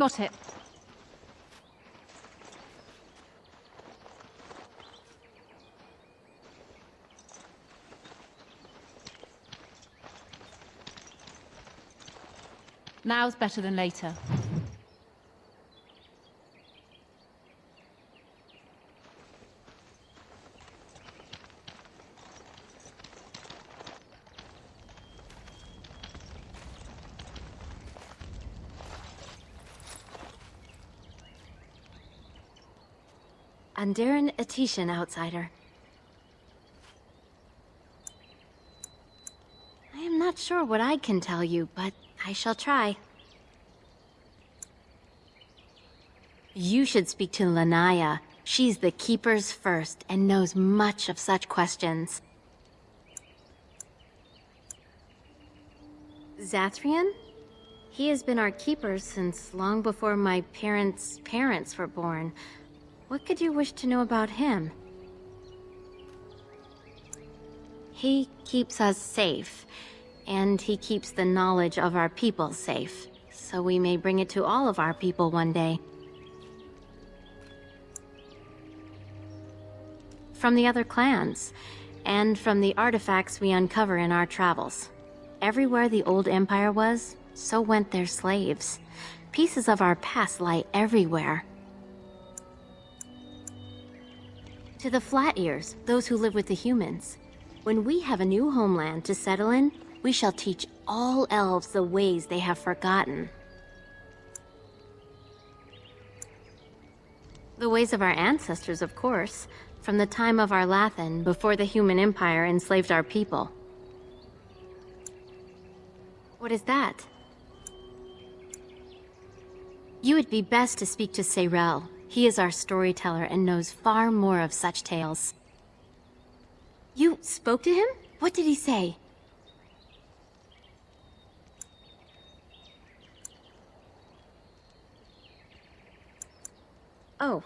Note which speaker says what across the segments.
Speaker 1: Got it. Now's better than later.
Speaker 2: Andiran Atishan, outsider. I am not sure what I can tell you, but I shall try. You should speak to Lanaya. She's the Keeper's first and knows much of such questions. Zathrian? He has been our Keeper since long before my parents' parents were born. What could you wish to know about him? He keeps us safe, and he keeps the knowledge of our people safe, so we may bring it to all of our people one day. From the other clans, and from the artifacts we uncover in our travels. Everywhere the old empire was, so went their slaves. Pieces of our past lie everywhere. To the Flat Ears, those who live with the humans. When we have a new homeland to settle in, we shall teach all elves the ways they have forgotten. The ways of our ancestors, of course, from the time of our Lathan, before the human empire enslaved our people. What is that? You would be best to speak to Seyrel. He is our storyteller and knows far more of such tales. You spoke to him? What did he say? Oh.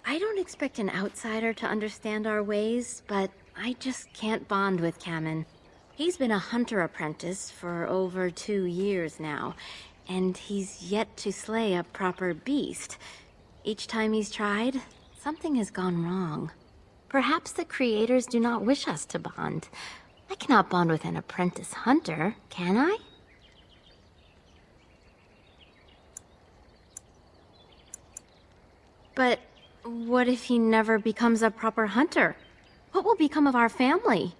Speaker 2: I don't expect an outsider to understand our ways, but I just can't bond with Kamen. He's been a hunter apprentice for over 2 years now, and he's yet to slay a proper beast. Each time he's tried, something has gone wrong. Perhaps the creators do not wish us to bond. I cannot bond with an apprentice hunter, can I? But what if he never becomes a proper hunter? What will become of our family?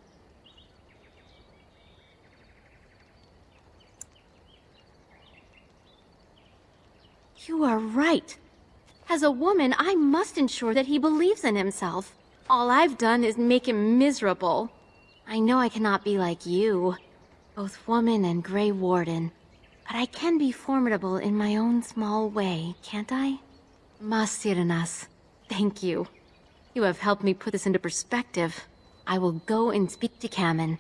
Speaker 2: You are right. As a woman, I must ensure that he believes in himself. All I've done is make him miserable. I know I cannot be like you, both woman and Grey Warden, but I can be formidable in my own small way, can't I? Masiranas, thank you. You have helped me put this into perspective. I will go and speak to Kamen.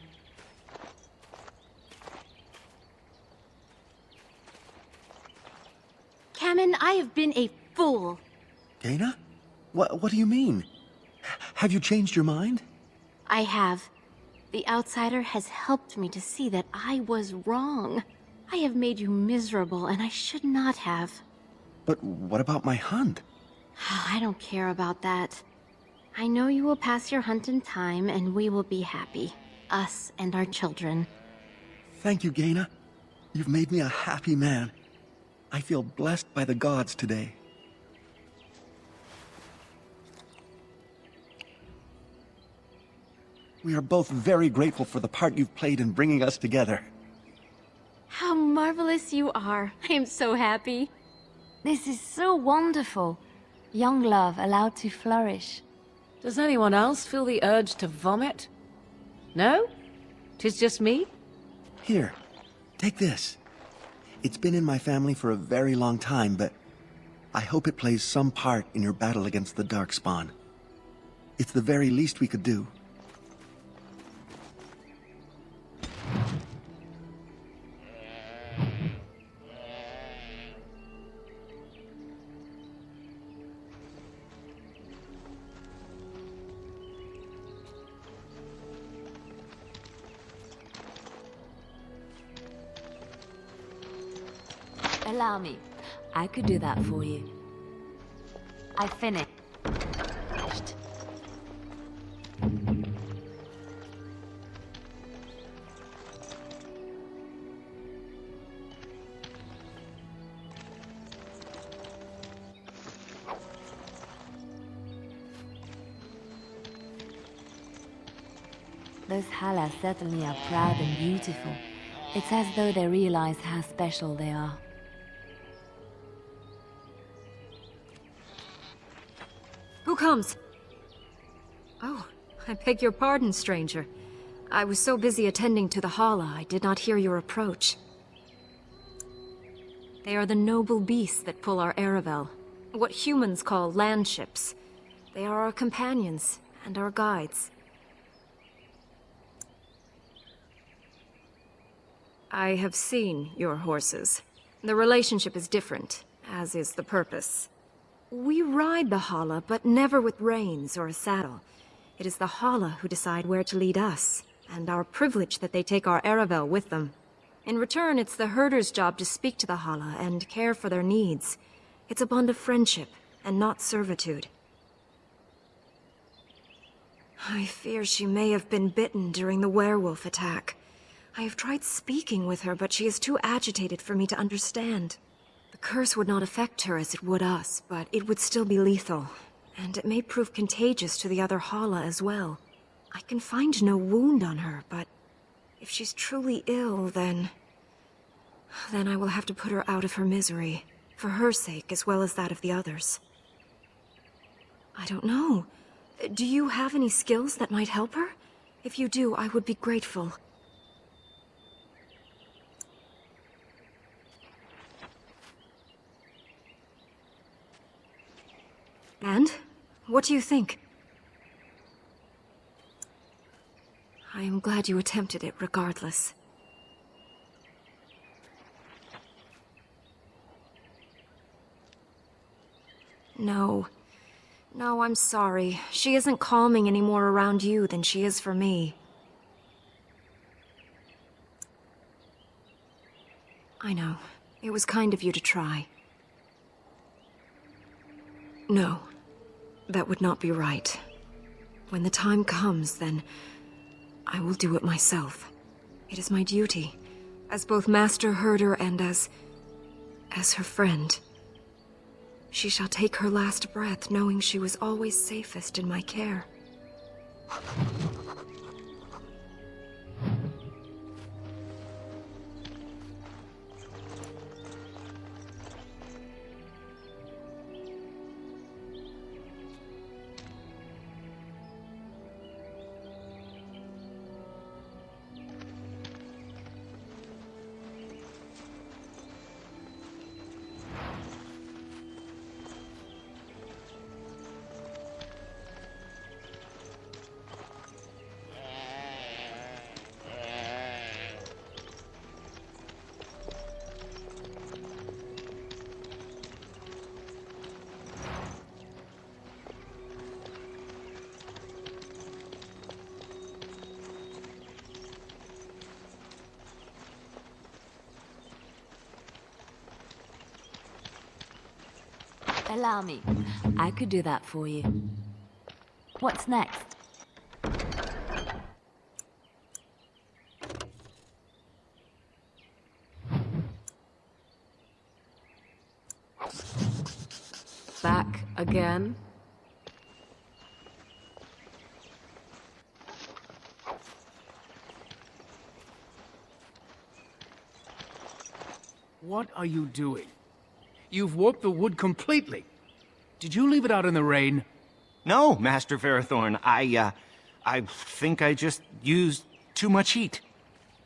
Speaker 2: Kamen, I have been a fool.
Speaker 3: Dana? What do you mean? Have you changed your mind?
Speaker 2: I have. The outsider has helped me to see that I was wrong. I have made you miserable, and I should not have.
Speaker 3: But what about my hunt?
Speaker 2: I don't care about that. I know you will pass your hunt in time, and we will be happy. Us and our children.
Speaker 3: Thank you, Gaina. You've made me a happy man. I feel blessed by the gods today. We are both very grateful for the part you've played in bringing us together.
Speaker 2: How marvelous you are. I am so happy.
Speaker 4: This is so wonderful. Young love allowed to flourish.
Speaker 1: Does anyone else feel the urge to vomit? No? 'Tis just me?
Speaker 3: Here, take this. It's been in my family for a very long time, but I hope it plays some part in your battle against the Darkspawn. It's the very least we could do.
Speaker 4: Allow me. I could do that for you. I finished. Those Hala certainly are proud and beautiful. It's as though they realize how special they are.
Speaker 5: Who comes? Oh, I beg your pardon, stranger. I was so busy attending to the Hala, I did not hear your approach. They are the noble beasts that pull our Aravel, what humans call landships. They are our companions and our guides. I have seen your horses. The relationship is different, as is the purpose. We ride the Hala, but never with reins or a saddle. It is the Hala who decide where to lead us, and our privilege that they take our Aravel with them. In return, it's the herder's job to speak to the Hala and care for their needs. It's a bond of friendship, and not servitude. I fear she may have been bitten during the werewolf attack. I have tried speaking with her, but she is too agitated for me to understand. The curse would not affect her as it would us, but it would still be lethal, and it may prove contagious to the other Hala as well. I can find no wound on her, but if she's truly ill, then I will have to put her out of her misery, for her sake as well as that of the others. I don't know. Do you have any skills that might help her? If you do, I would be grateful. And? What do you think? I am glad you attempted it regardless. No. No, I'm sorry. She isn't calming any more around you than she is for me. I know. It was kind of you to try. No. That would not be right. When the time comes, then I will do it myself. It is my duty, as both Master Herder and as her friend. She shall take her last breath knowing she was always safest in my care.
Speaker 4: Allow me. I could do that for you. What's next?
Speaker 1: Back again?
Speaker 6: What are you doing? You've warped the wood completely. Did you leave it out in the rain?
Speaker 7: No, Master Ferrothorn. I think I just used too much heat.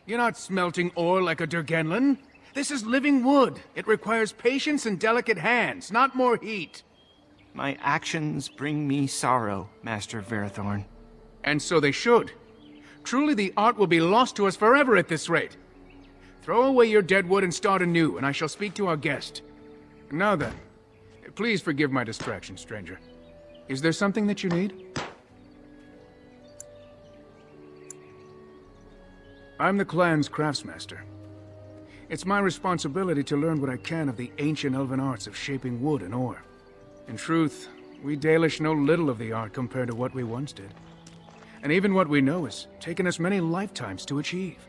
Speaker 6: You're not smelting ore like a Durgenlin. This is living wood. It requires patience and delicate hands, not more heat.
Speaker 7: My actions bring me sorrow, Master Ferrothorn.
Speaker 6: And so they should. Truly the art will be lost to us forever at this rate. Throw away your dead wood and start anew, and I shall speak to our guest. Now then, please forgive my distraction, stranger. Is there something that you need? I'm the clan's craftsmaster. It's my responsibility to learn what I can of the ancient elven arts of shaping wood and ore. In truth, we Dalish know little of the art compared to what we once did. And even what we know has taken us many lifetimes to achieve.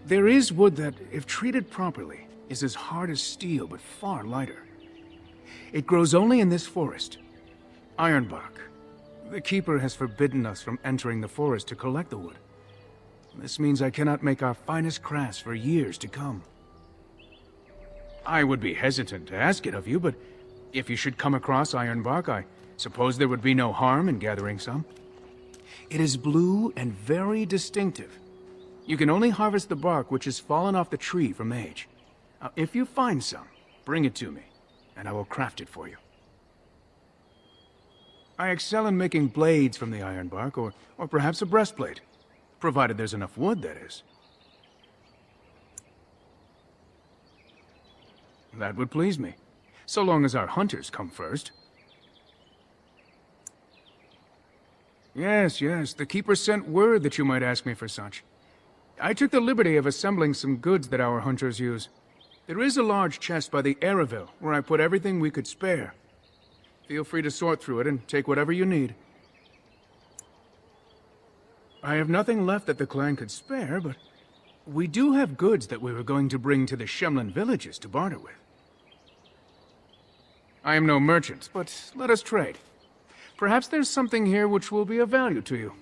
Speaker 6: There is wood that, if treated properly, is as hard as steel but far lighter. It grows only in this forest, Ironbark. The Keeper has forbidden us from entering the forest to collect the wood. This means I cannot make our finest crafts for years to come. I would be hesitant to ask it of you, but if you should come across Ironbark, I suppose there would be no harm in gathering some. It is blue and very distinctive. You can only harvest the bark which has fallen off the tree from age. Now, if you find some, bring it to me, and I will craft it for you. I excel in making blades from the ironbark, or perhaps a breastplate. Provided there's enough wood, that is. That would please me, so long as our hunters come first. Yes, the Keeper sent word that you might ask me for such. I took the liberty of assembling some goods that our hunters use. There is a large chest by the Araville, where I put everything we could spare. Feel free to sort through it and take whatever you need. I have nothing left that the clan could spare, but we do have goods that we were going to bring to the Shemlin villages to barter with. I am no merchant, but let us trade. Perhaps there's something here which will be of value to you.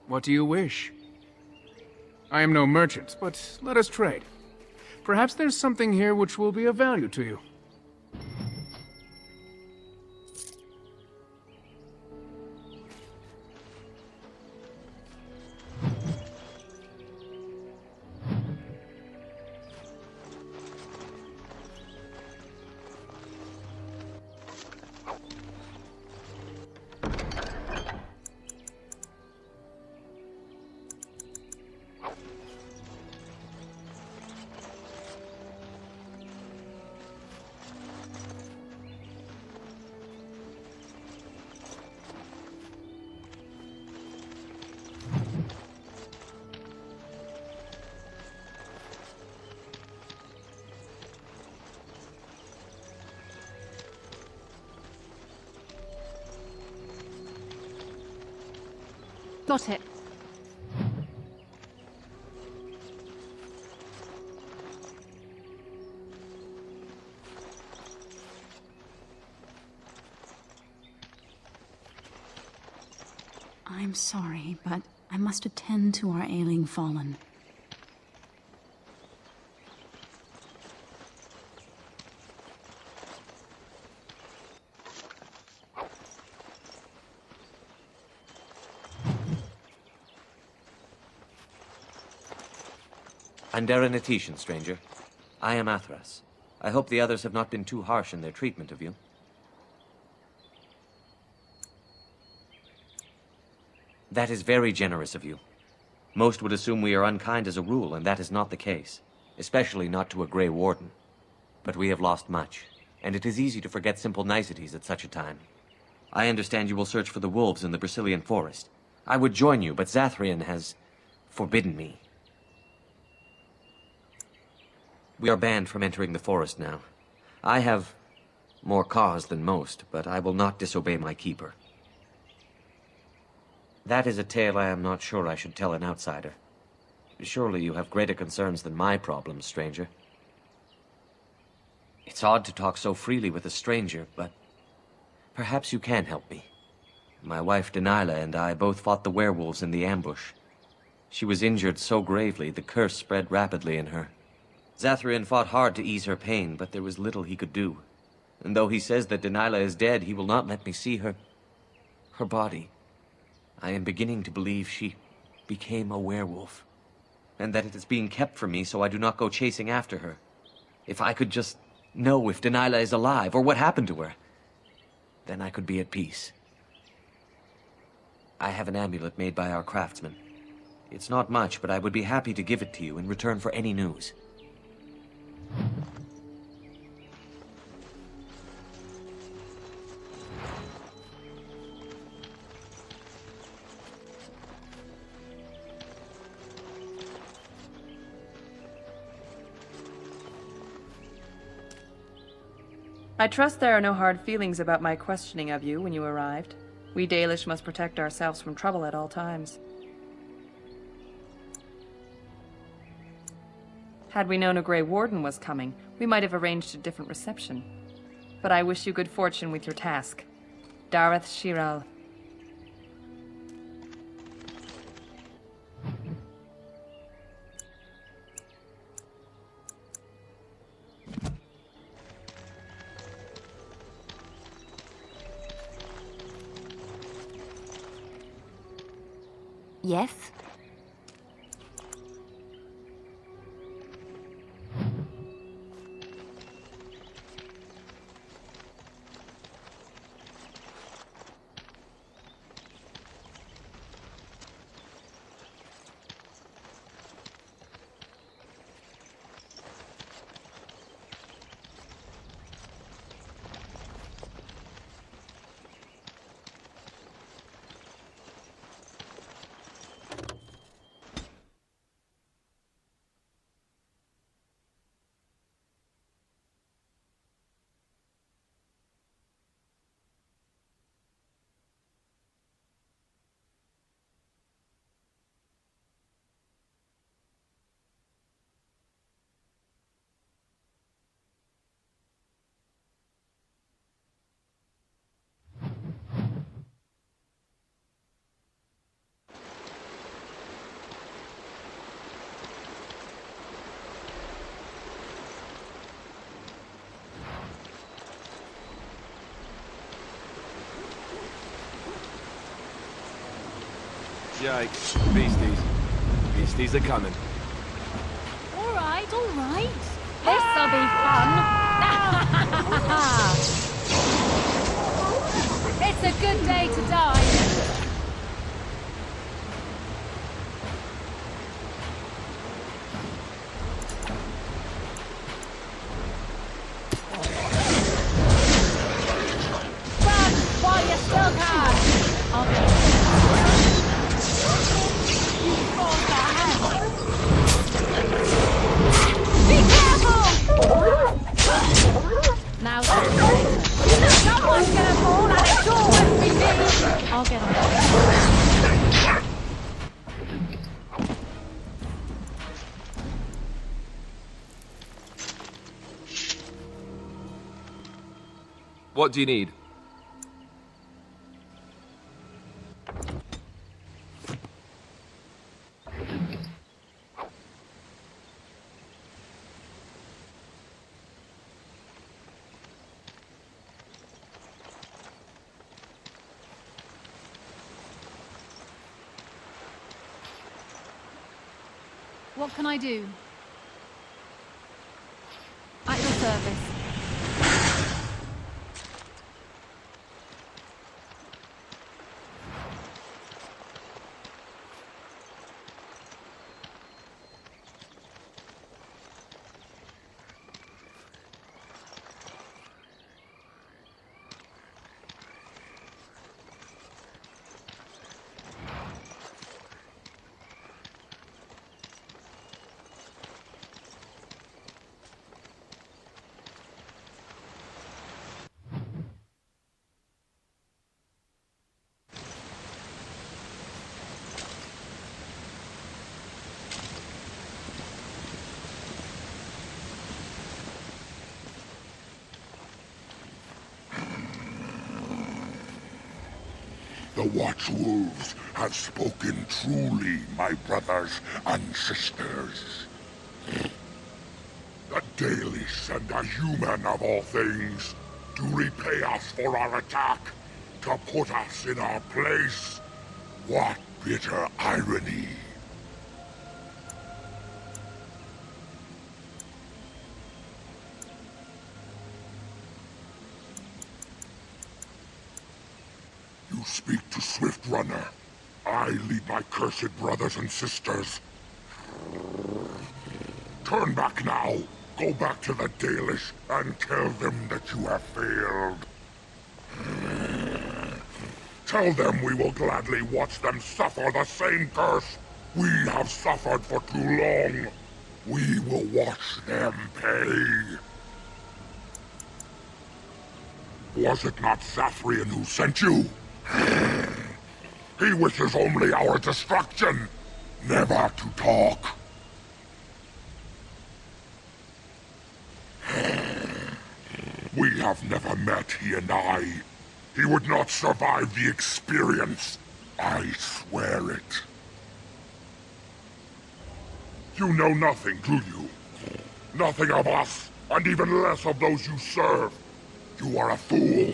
Speaker 6: What do you wish? I am no merchant, but let us trade. Perhaps there's something here which will be of value to you.
Speaker 2: Got it.
Speaker 8: I'm sorry, but I must attend to our ailing fallen.
Speaker 7: Anderanetitian, stranger. I am Athras. I hope the others have not been too harsh in their treatment of you. That is very generous of you. Most would assume we are unkind as a rule, and that is not the case. Especially not to a Grey Warden. But we have lost much, and it is easy to forget simple niceties at such a time. I understand you will search for the wolves in the Brazilian forest. I would join you, but Zathrian has forbidden me. We are banned from entering the forest now. I have more cause than most, but I will not disobey my keeper. That is a tale I am not sure I should tell an outsider. Surely you have greater concerns than my problems, stranger. It's odd to talk so freely with a stranger, but perhaps you can help me. My wife Delilah and I both fought the werewolves in the ambush. She was injured so gravely, the curse spread rapidly in her. Zathrian fought hard to ease her pain, but there was little he could do. And though he says that Delilah is dead, he will not let me see her body. I am beginning to believe she became a werewolf, and that it is being kept from me so I do not go chasing after her. If I could just know if Delilah is alive, or what happened to her, then I could be at peace. I have an amulet made by our craftsman. It's not much, but I would be happy to give it to you in return for any news.
Speaker 9: I trust there are no hard feelings about my questioning of you when you arrived. We Dalish must protect ourselves from trouble at all times. Had we known a Grey Warden was coming, we might have arranged a different reception. But I wish you good fortune with your task. Dareth Shiral.
Speaker 4: Yes?
Speaker 10: Yikes. Beasties. Beasties are coming.
Speaker 8: All right, all right. This'll be fun. It's a good day to die. Run while you still can. I'll be You forced our hand. Be careful! Now someone's gonna fall and it's always be me! I'll get on.
Speaker 10: What do you need?
Speaker 8: What can I do? At your service.
Speaker 11: The Watchwolves have spoken truly, my brothers and sisters. The Dalish and the human of all things, to repay us for our attack, to put us in our place. What bitter irony. You speak to Swift Runner. I lead my cursed brothers and sisters. Turn back now. Go back to the Dalish and tell them that you have failed. Tell them we will gladly watch them suffer the same curse we have suffered for too long. We will watch them pay. Was it not Sathrian who sent you? He wishes only our destruction, never to talk. We have never met, he and I. He would not survive the experience. I swear it. You know nothing, do you? Nothing of us, and even less of those you serve. You are a fool,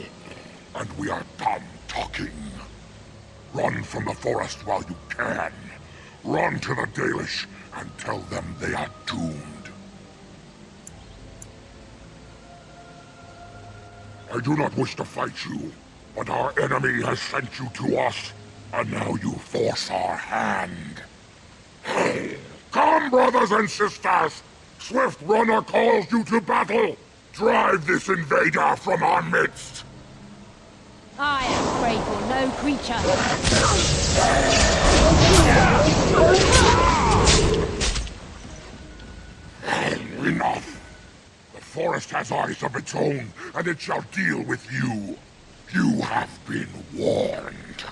Speaker 11: and we are done talking. Run from the forest while you can. Run to the Dalish and tell them they are doomed. I do not wish to fight you, but our enemy has sent you to us, and now you force our hand. Come, brothers and sisters! Swift Runner calls you to battle! Drive this invader from our midst!
Speaker 8: I am prey for no creature.
Speaker 11: Enough! The forest has eyes of its own, and it shall deal with you. You have been warned.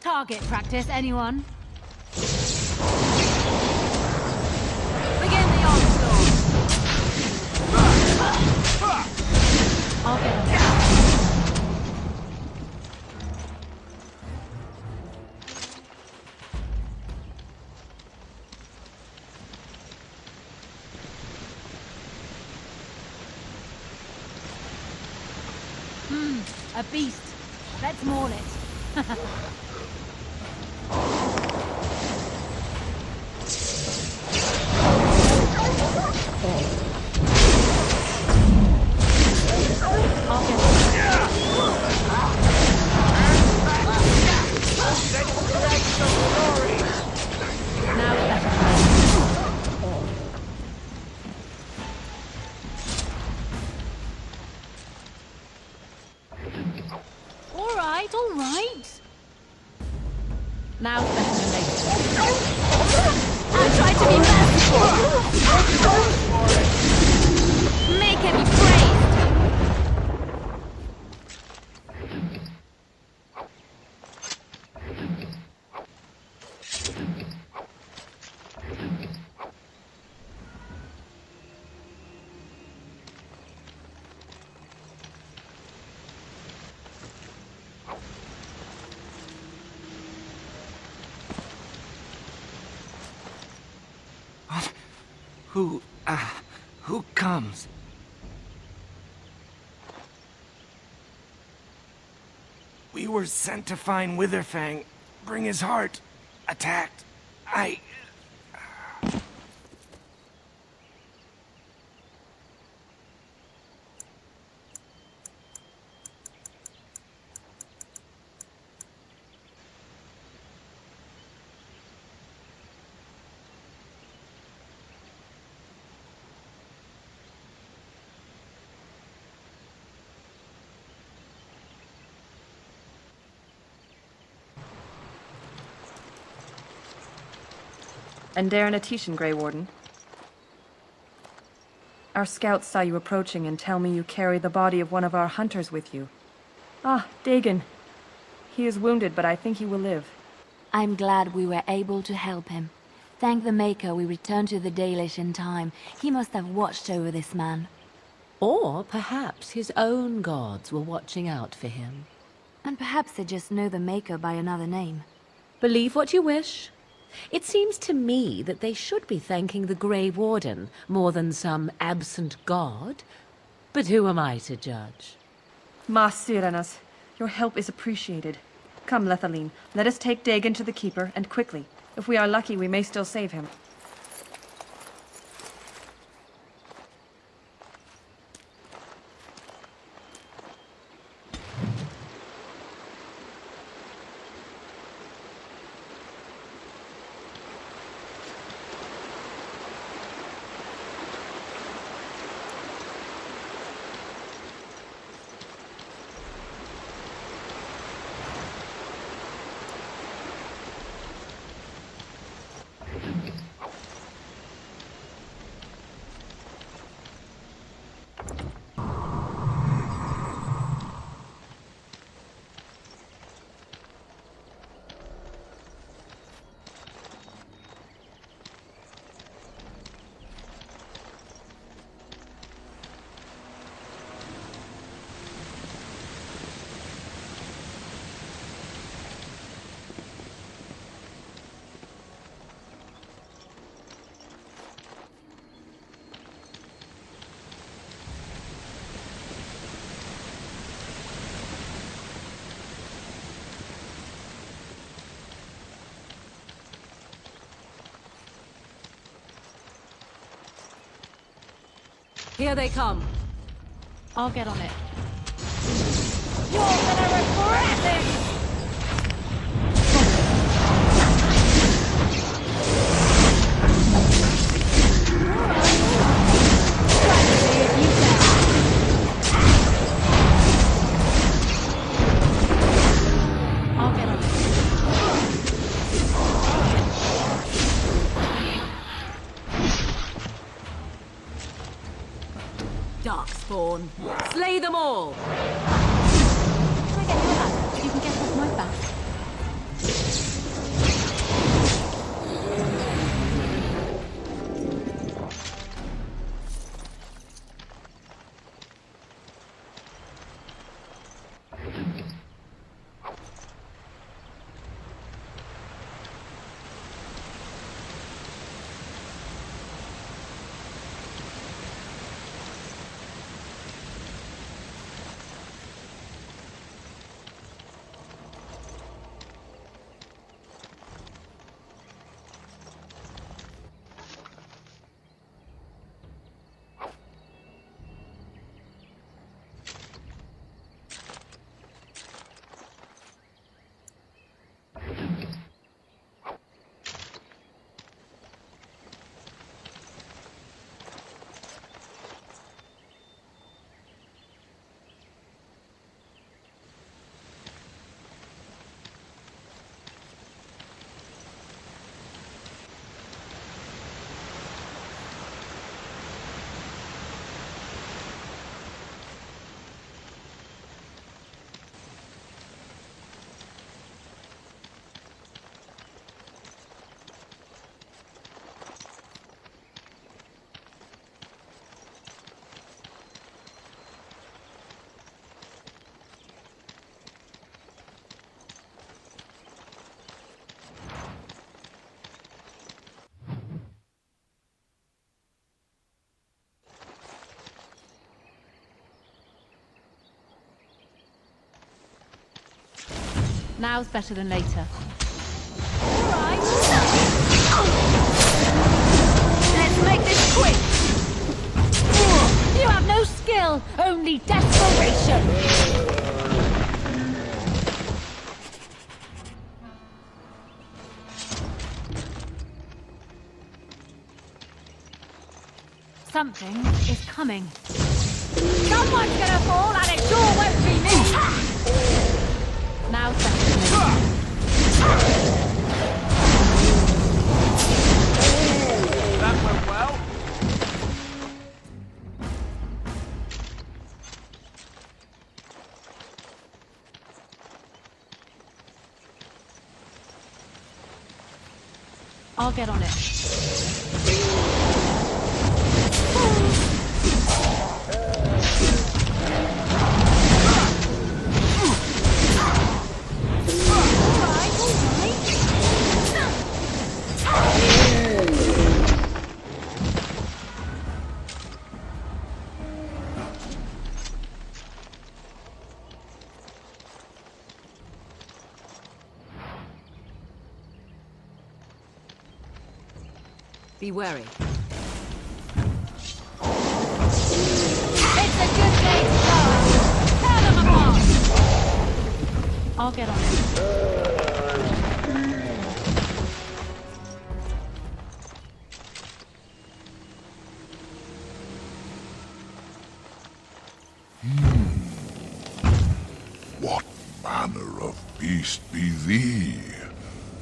Speaker 8: Target practice, anyone?
Speaker 1: Begin the onslaught!
Speaker 8: I'll get on it. A beast. Let's maul it. I'll get it. Now it's better. All right. Now it's better than later.
Speaker 2: I'll try to be merciful. Make him be praised.
Speaker 12: Who comes? We were sent to find Witherfang, bring his heart. Attacked.
Speaker 9: And Darren Atishan, Grey Warden. Our scouts saw you approaching and tell me you carry the body of one of our hunters with you. Ah, Dagon. He is wounded, but I think he will live.
Speaker 4: I'm glad we were able to help him. Thank the Maker we returned to the Dalish in time. He must have watched over this man.
Speaker 1: Or perhaps his own gods were watching out for him.
Speaker 4: And perhaps they just know the Maker by another name.
Speaker 1: Believe what you wish. It seems to me that they should be thanking the Grey Warden more than some absent god. But who am I to judge?
Speaker 9: Ma Sirenas, your help is appreciated. Come, Lethaline, let us take Dagon to the Keeper, and quickly. If we are lucky, we may still save him.
Speaker 1: Here they come.
Speaker 8: I'll get on it.
Speaker 1: You're gonna regret this!
Speaker 8: I'll get on it.
Speaker 1: Darkspawn. Slay them all!
Speaker 8: Can I get you a ladder so you can get off my back?
Speaker 1: Now's better than later.
Speaker 8: Alright.
Speaker 1: Let's make this quick! You have no skill, only desperation! Something is coming.
Speaker 8: Someone's gonna fall and it sure won't be me!
Speaker 1: Now's better than later.
Speaker 10: That went well.
Speaker 1: I'll get on it.
Speaker 8: Be wary.
Speaker 1: It's a good day to start! Tear them apart! I'll get on it.
Speaker 11: What manner of beast be thee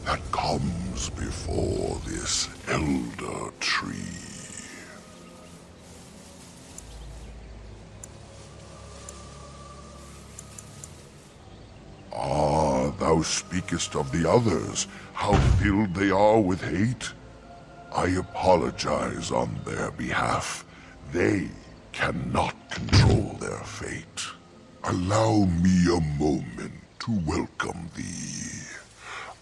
Speaker 11: that comes before this elder tree? Ah, thou speakest of the others, how filled they are with hate? I apologize on their behalf. They cannot control their fate. Allow me a moment to welcome thee.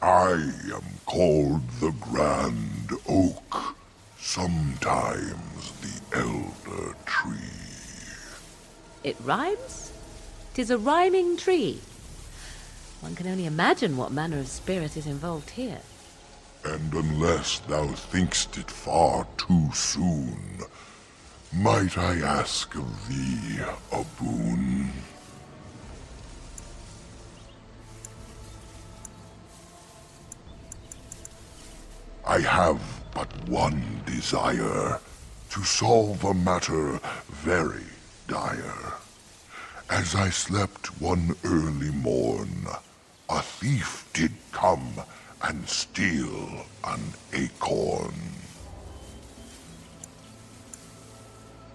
Speaker 11: I am called the Grand Oak, sometimes the Elder Tree.
Speaker 1: It rhymes? 'Tis a rhyming tree. One can only imagine what manner of spirit is involved here.
Speaker 11: And unless thou think'st it far too soon, might I ask of thee a boon? I have but one desire, to solve a matter very dire. As I slept one early morn, a thief did come and steal an acorn.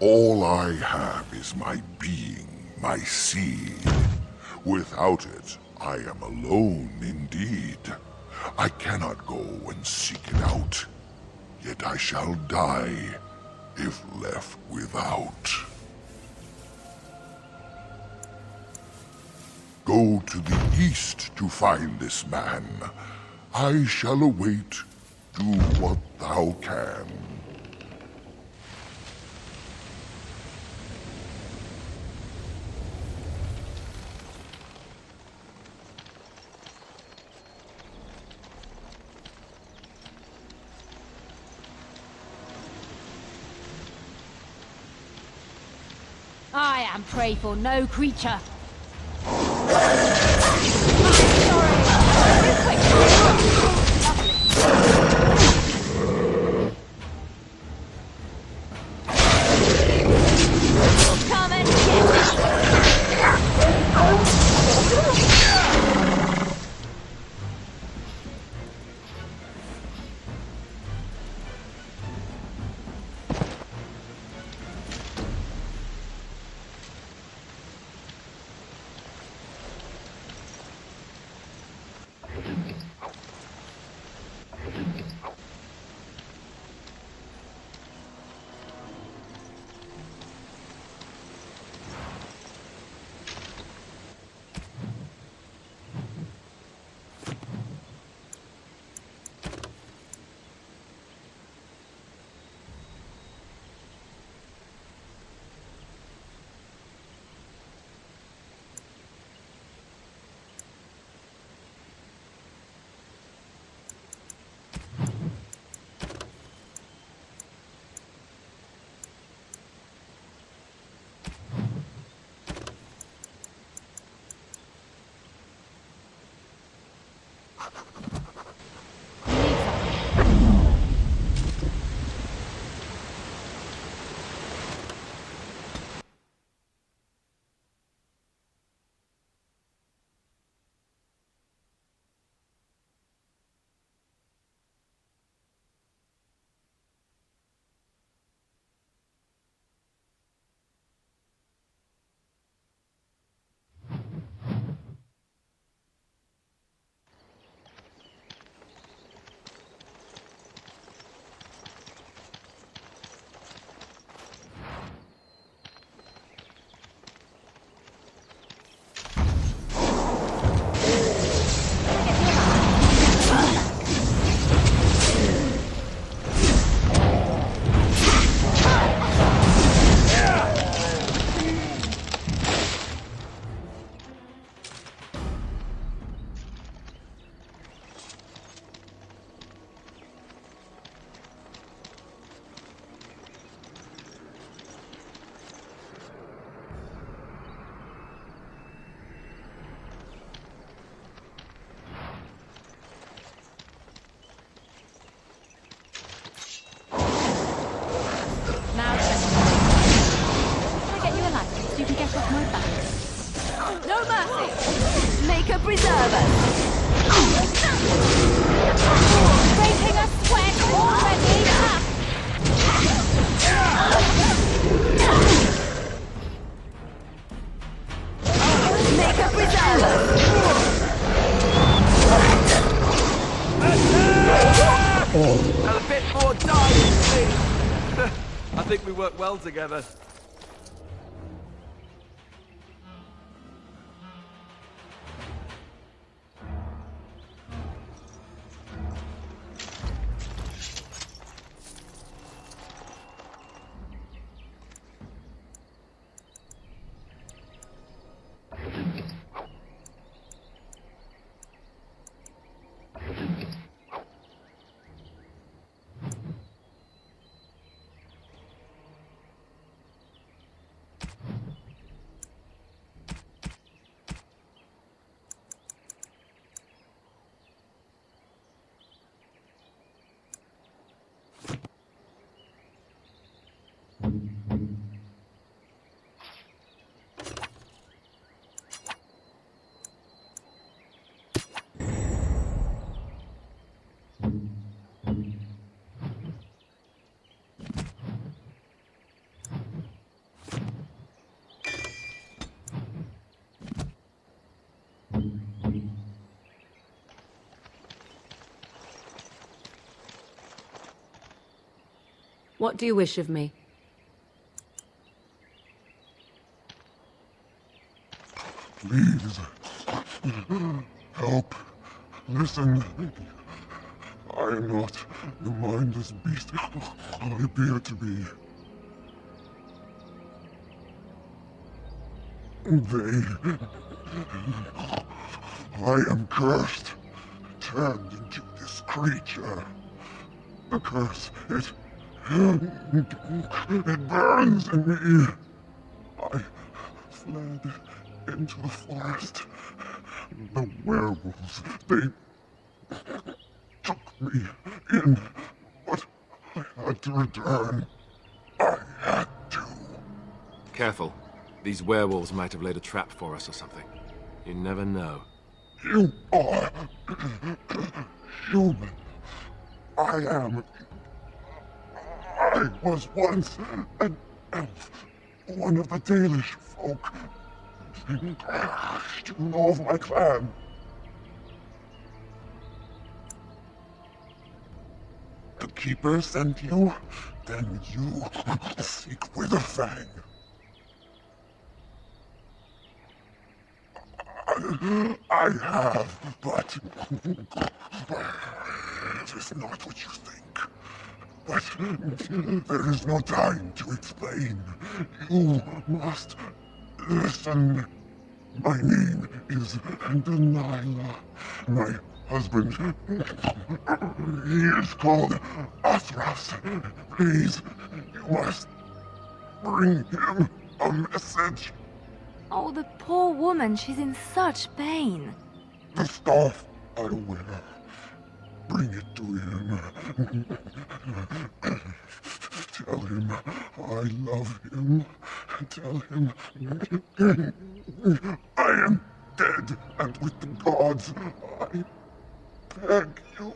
Speaker 11: All I have is my being, my seed. Without it, I am alone indeed. I cannot go and seek it out, yet I shall die if left without. Go to the east to find this man. I shall await. Do what thou can.
Speaker 1: I am prey for no creature.
Speaker 8: Come and get it! preserve us! Breaking a sweat already! Make a preserve us!
Speaker 10: And a bit more dying, please! I think we work well together.
Speaker 1: What do you wish of me?
Speaker 11: Please. Help. Listen. I am not the mindless beast I appear to be. I am cursed, turned into this creature. The curse, it burns in me. I fled into the forest. The werewolves, they took me in, but I had to return. I had to.
Speaker 10: Careful. These werewolves might have laid a trap for us or something. You never know.
Speaker 11: You are human. I was once an elf, one of the Dalish folk. You know of my clan. The Keeper sent you? Then you seek Witherfang. I have, but it is not what you think. But there is no time to explain. You must listen. My name is Delilah. My husband, he is called Athras. Please, you must bring him a message.
Speaker 4: Oh, the poor woman, she's in such pain.
Speaker 11: The staff I wear. Bring it to him. Tell him I love him. Tell him I am dead, and with the gods, I beg you.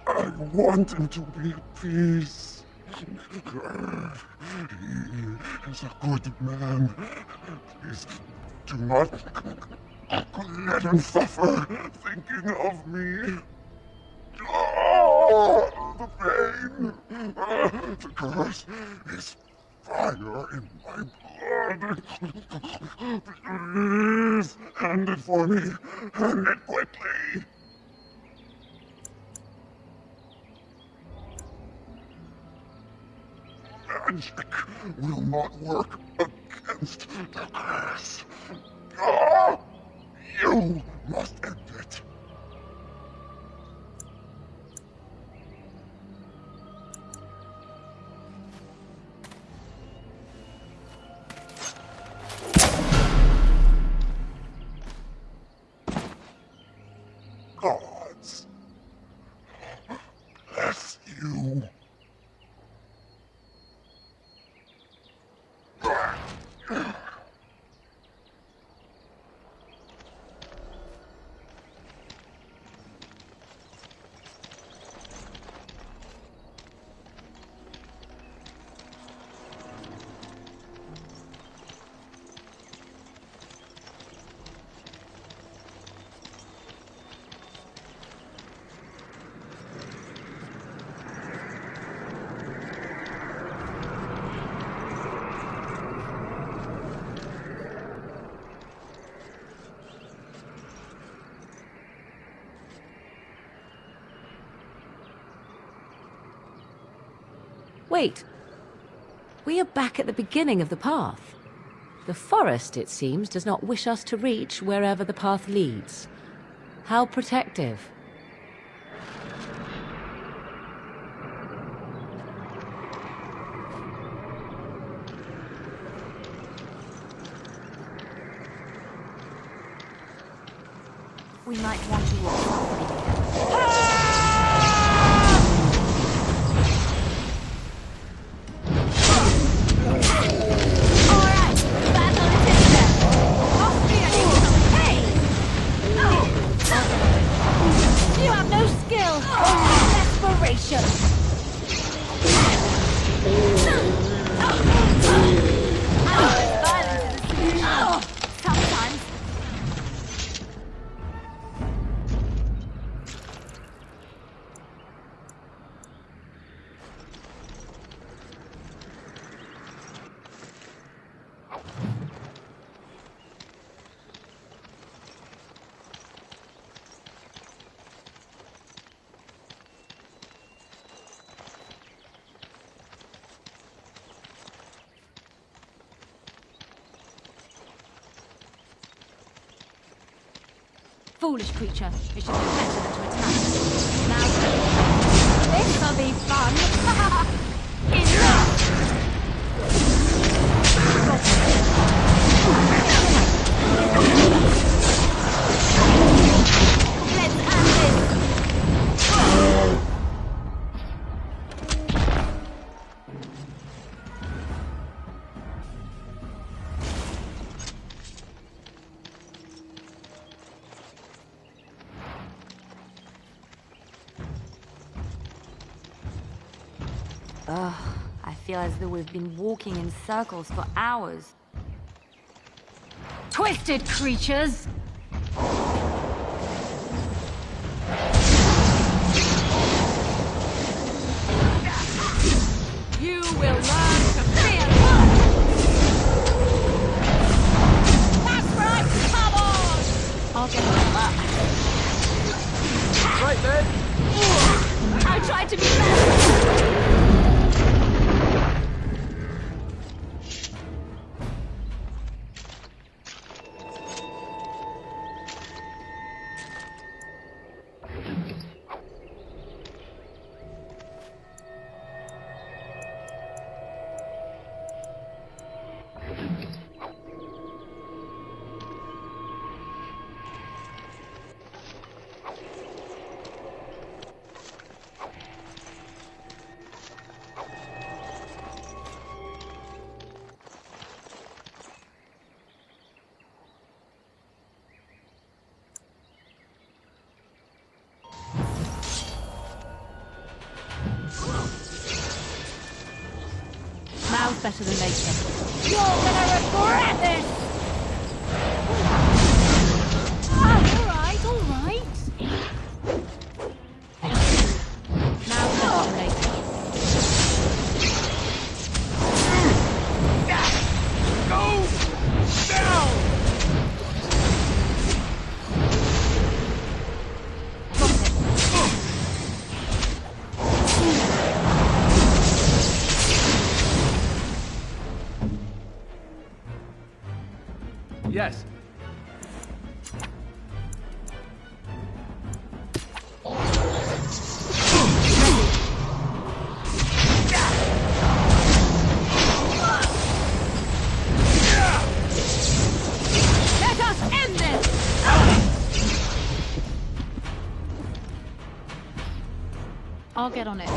Speaker 11: I want him to be at peace. He is a good man. Please do not let him suffer thinking of me. Oh, the pain. The curse is fire in my blood. Please, hand it for me. Hand it quickly. Magic will not work against the curse. Ah, you must end it. Gods bless you.
Speaker 1: Wait. We are back at the beginning of the path. The forest, it seems, does not wish us to reach wherever the path leads. How protective.
Speaker 4: We might want to walk softly together.
Speaker 8: You have no skill, only desperation.
Speaker 4: Violence is a solution. Sometimes.
Speaker 8: Foolish creature. It should be better than to attack. Now, this'll be fun. Enough! Let's have this.
Speaker 4: Ugh, I feel as though we've been walking in circles for hours.
Speaker 8: Twisted creatures! You will learn to fear blood! That's right! Come on! I'll get on.
Speaker 10: Right then.
Speaker 8: I tried to be better! Now's better than later. You're gonna regret this! Alright, alright. Now's better than later.
Speaker 10: Go down.
Speaker 6: Yes.
Speaker 8: Let us end this! I'll get on it.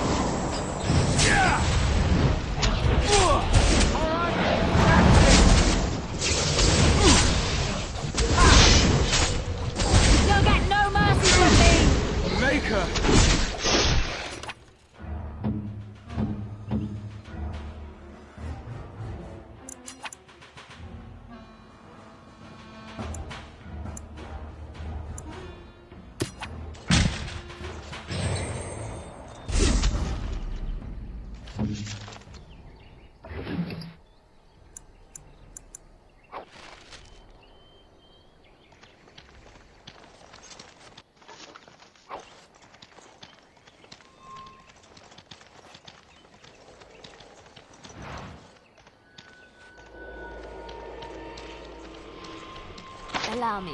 Speaker 8: You'll get no mercy from me!
Speaker 10: Maker.
Speaker 4: Allow me.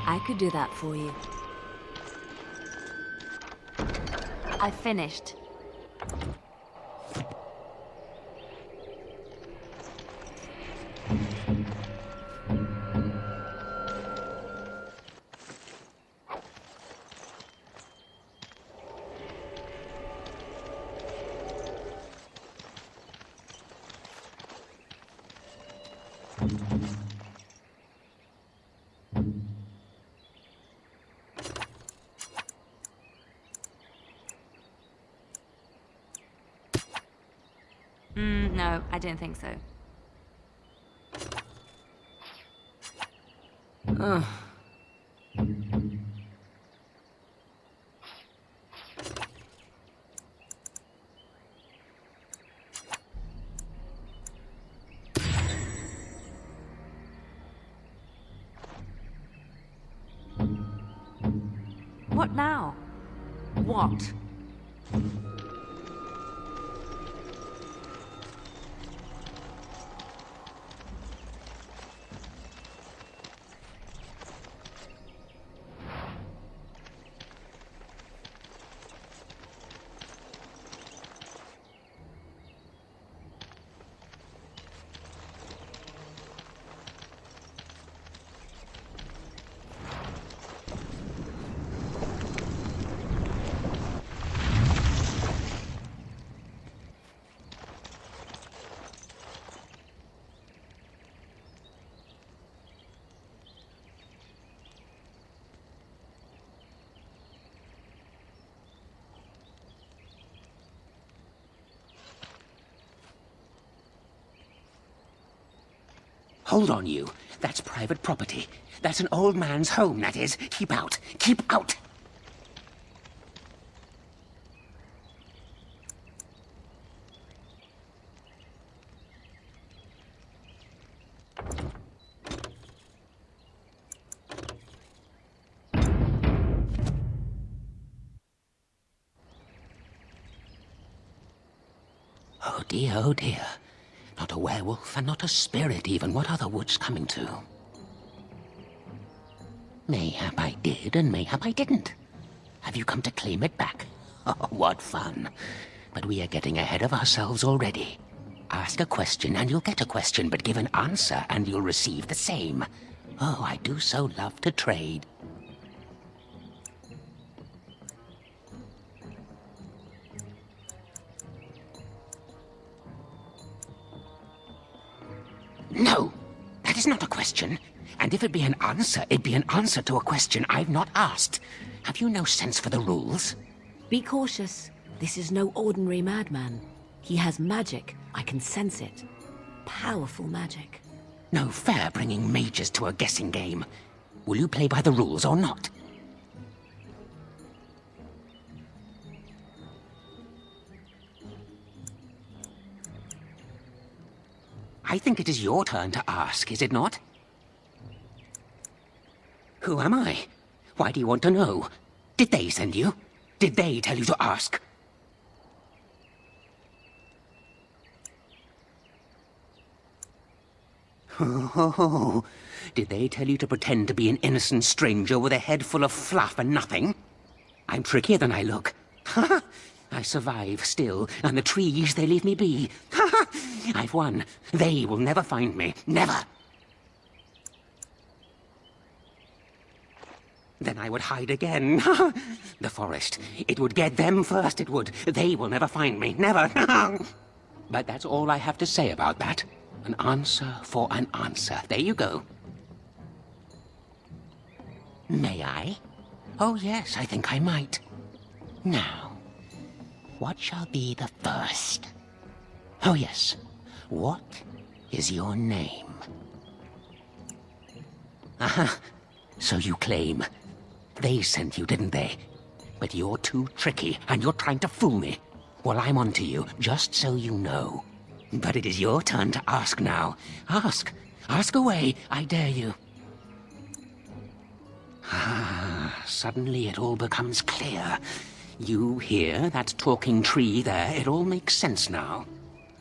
Speaker 4: I could do that for you. I finished. No, I don't think so. What now? What?
Speaker 13: Hold on, you. That's private property. That's an old man's home, that is. Keep out. Keep out! Oh dear, oh dear. Not a werewolf, and not a spirit even. What are the woods coming to? Mayhap I did, and mayhap I didn't. Have you come to claim it back? Oh, what fun. But we are getting ahead of ourselves already. Ask a question, and you'll get a question, but give an answer, and you'll receive the same. Oh, I do so love to trade. No, that is not a question. And if it be an answer, it'd be an answer to a question I've not asked. Have you no sense for the rules?
Speaker 1: Be cautious. This is no ordinary madman. He has magic. I can sense it. Powerful magic.
Speaker 13: No fair bringing mages to a guessing game. Will you play by the rules or not? I think it is your turn to ask, is it not? Who am I? Why do you want to know? Did they send you? Did they tell you to ask? Oh, did they tell you to pretend to be an innocent stranger with a head full of fluff and nothing? I'm trickier than I look. Ha! I survive still, and the trees, they leave me be. Ha ha! I've won. They will never find me. Never. Then I would hide again. The forest. It would get them first, it would. They will never find me. Never. But that's all I have to say about that. An answer for an answer. There you go. May I? Oh, yes, I think I might. Now, what shall be the first? Oh, yes. What is your name? Aha. So you claim. They sent you, didn't they? But you're too tricky, and you're trying to fool me. Well, I'm on to you, just so you know. But it is your turn to ask now. Ask. Ask away, I dare you. Ah, suddenly it all becomes clear. You hear that talking tree there? It all makes sense now.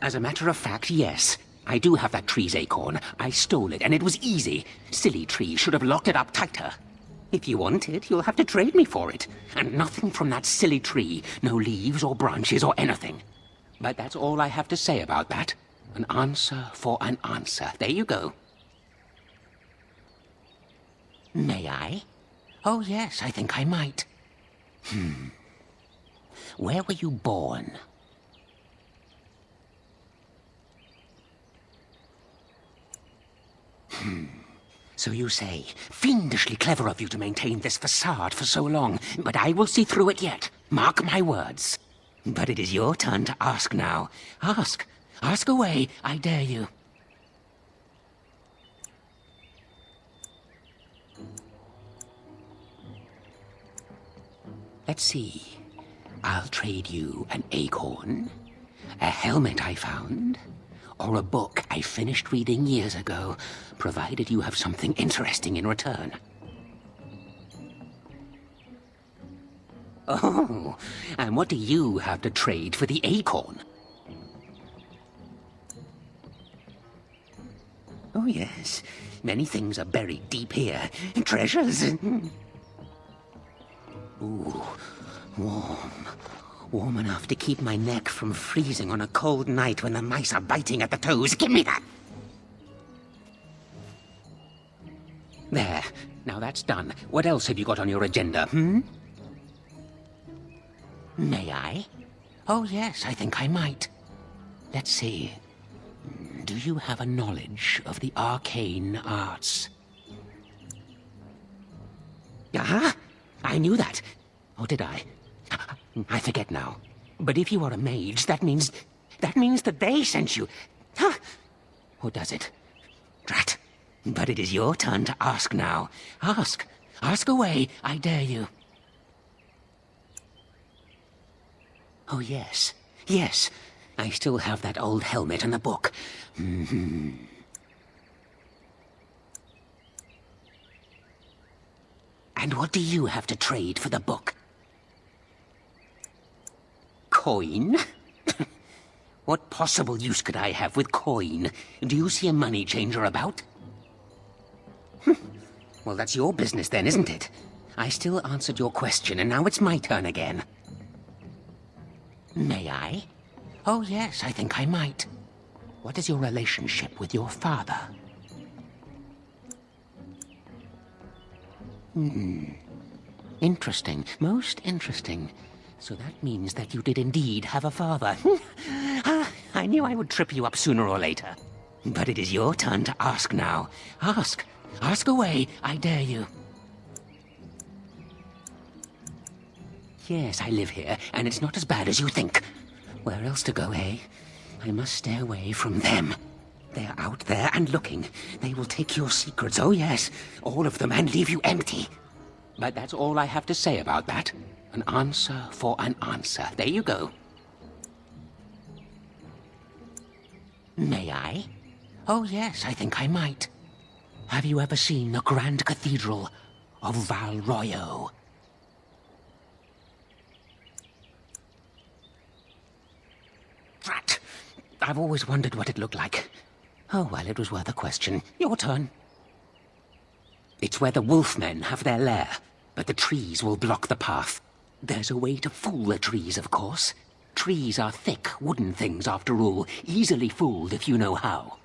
Speaker 13: As a matter of fact, yes. I do have that tree's acorn. I stole it, and it was easy. Silly tree should have locked it up tighter. If you want it, you'll have to trade me for it. And nothing from that silly tree. No leaves or branches or anything. But that's all I have to say about that. An answer for an answer. There you go. May I? Oh, yes, I think I might. Where were you born? So you say. Fiendishly clever of you to maintain this facade for so long, but I will see through it yet. Mark my words. But it is your turn to ask now. Ask. Ask away, I dare you. Let's see. I'll trade you an acorn, a helmet I found, or a book I finished reading years ago, provided you have something interesting in return. Oh, and what do you have to trade for the acorn? Oh, yes. Many things are buried deep here. Treasures. Ooh, warm. Warm enough to keep my neck from freezing on a cold night when the mice are biting at the toes. Give me that! There. Now that's done. What else have you got on your agenda, May I? Oh, yes, I think I might. Let's see. Do you have a knowledge of the arcane arts? Ah! I knew that. Or did I? I forget now. But if you are a mage, that means that they sent you. Huh? Or does it? Drat. But it is your turn to ask now. Ask. Ask away, I dare you. Oh, yes. Yes. I still have that old helmet and the book. And what do you have to trade for the book? Coin? What possible use could I have with coin? Do you see a money changer about? Well, that's your business then, isn't it? I still answered your question, and now it's my turn again. May I? Oh, yes, I think I might. What is your relationship with your father? Interesting. Most interesting. So that means that you did indeed have a father. I knew I would trip you up sooner or later. But it is your turn to ask now. Ask. Ask away, I dare you. Yes, I live here, and it's not as bad as you think. Where else to go, eh? I must stay away from them. They're out there and looking. They will take your secrets, oh yes, all of them, and leave you empty. But that's all I have to say about that. An answer for an answer. There you go. May I? Oh yes, I think I might. Have you ever seen the Grand Cathedral of Valroyo? Drat! I've always wondered what it looked like. Oh, well, it was worth a question. Your turn. It's where the wolfmen have their lair, but the trees will block the path. There's a way to fool the trees, of course. Trees are thick, wooden things, after all, easily fooled if you know how.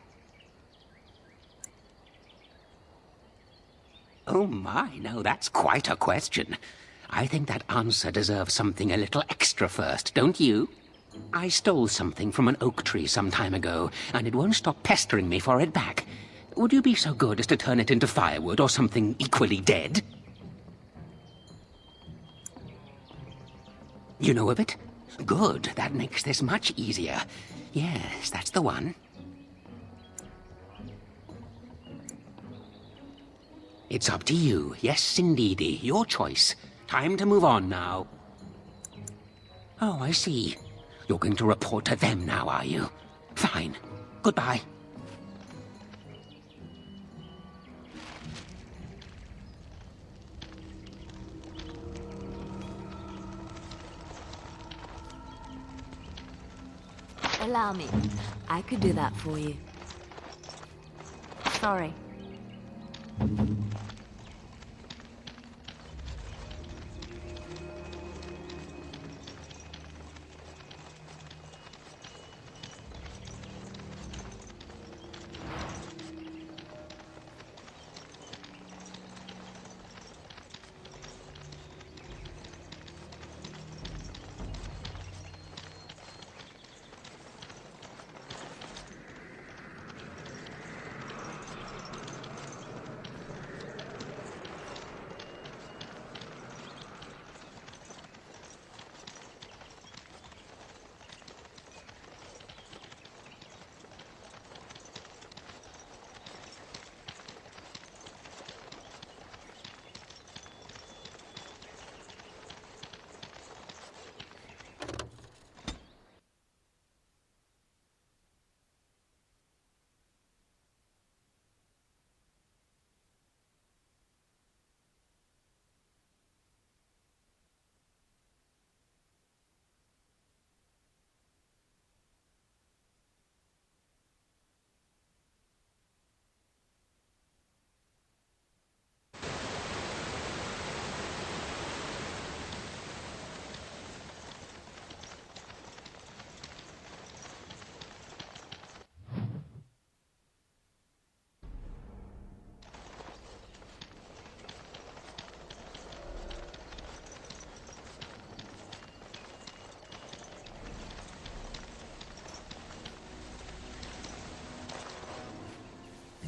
Speaker 13: Oh my, now that's quite a question. I think that answer deserves something a little extra first, don't you? I stole something from an oak tree some time ago, and it won't stop pestering me for it back. Would you be so good as to turn it into firewood or something equally dead? You know of it? Good, that makes this much easier. Yes, that's the one. It's up to you. Yes, indeedy. Your choice. Time to move on now. Oh, I see. You're going to report to them now, are you? Fine. Goodbye.
Speaker 4: Allow me. I could do that for you. Sorry.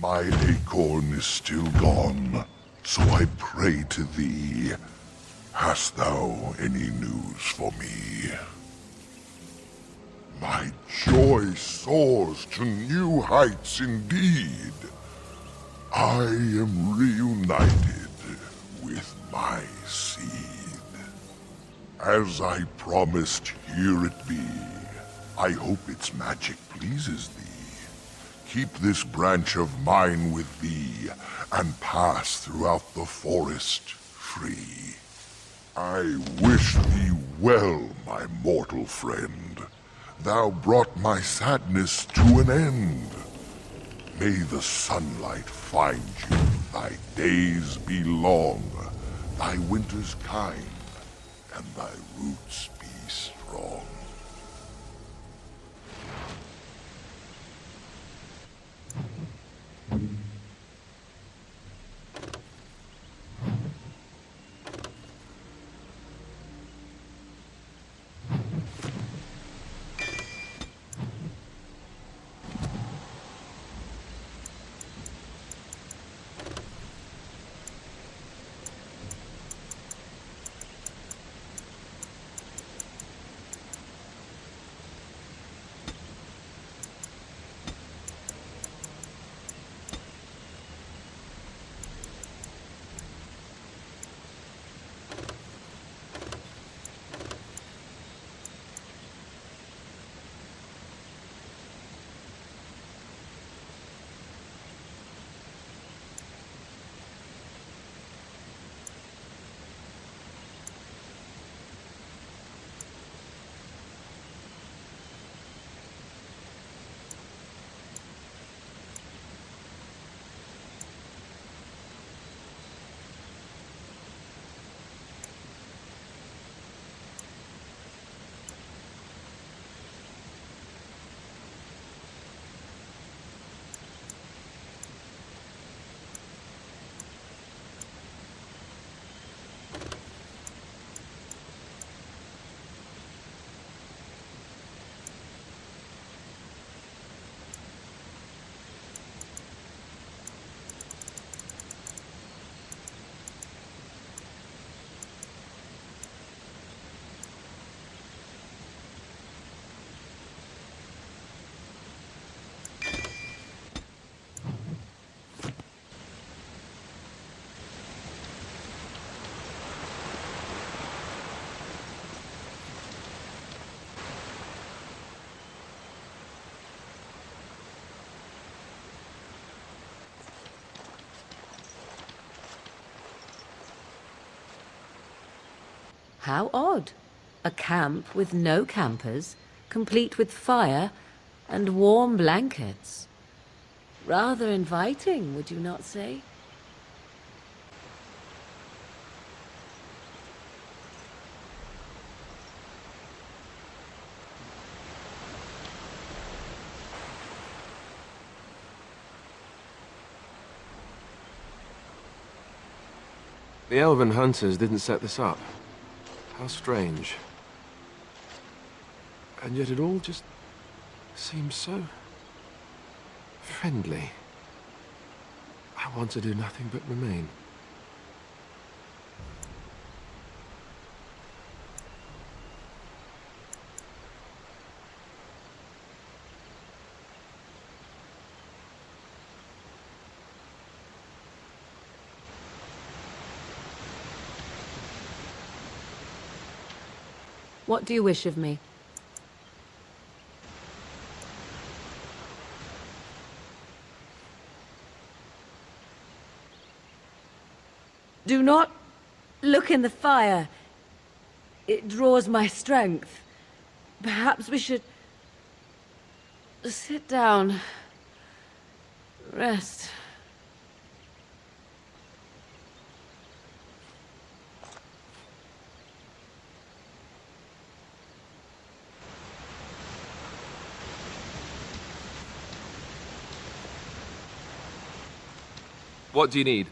Speaker 11: My acorn is still gone, so I pray to thee. Hast thou any news for me? My joy soars to new heights indeed. I am reunited with my seed. As I promised, here it be. I hope its magic pleases thee. Keep this branch of mine with thee, and pass throughout the forest free. I wish thee well, my mortal friend. Thou brought my sadness to an end. May the sunlight find you, thy days be long, thy winters kind, and thy roots be strong.
Speaker 1: How odd. A camp with no campers, complete with fire and warm blankets. Rather inviting, would you not say?
Speaker 14: The elven hunters didn't set this up. How strange. And yet it all just seems so friendly. I want to do nothing but remain.
Speaker 1: What do you wish of me? Do not look in the fire. It draws my strength. Perhaps we should sit down. Rest.
Speaker 14: What do you need?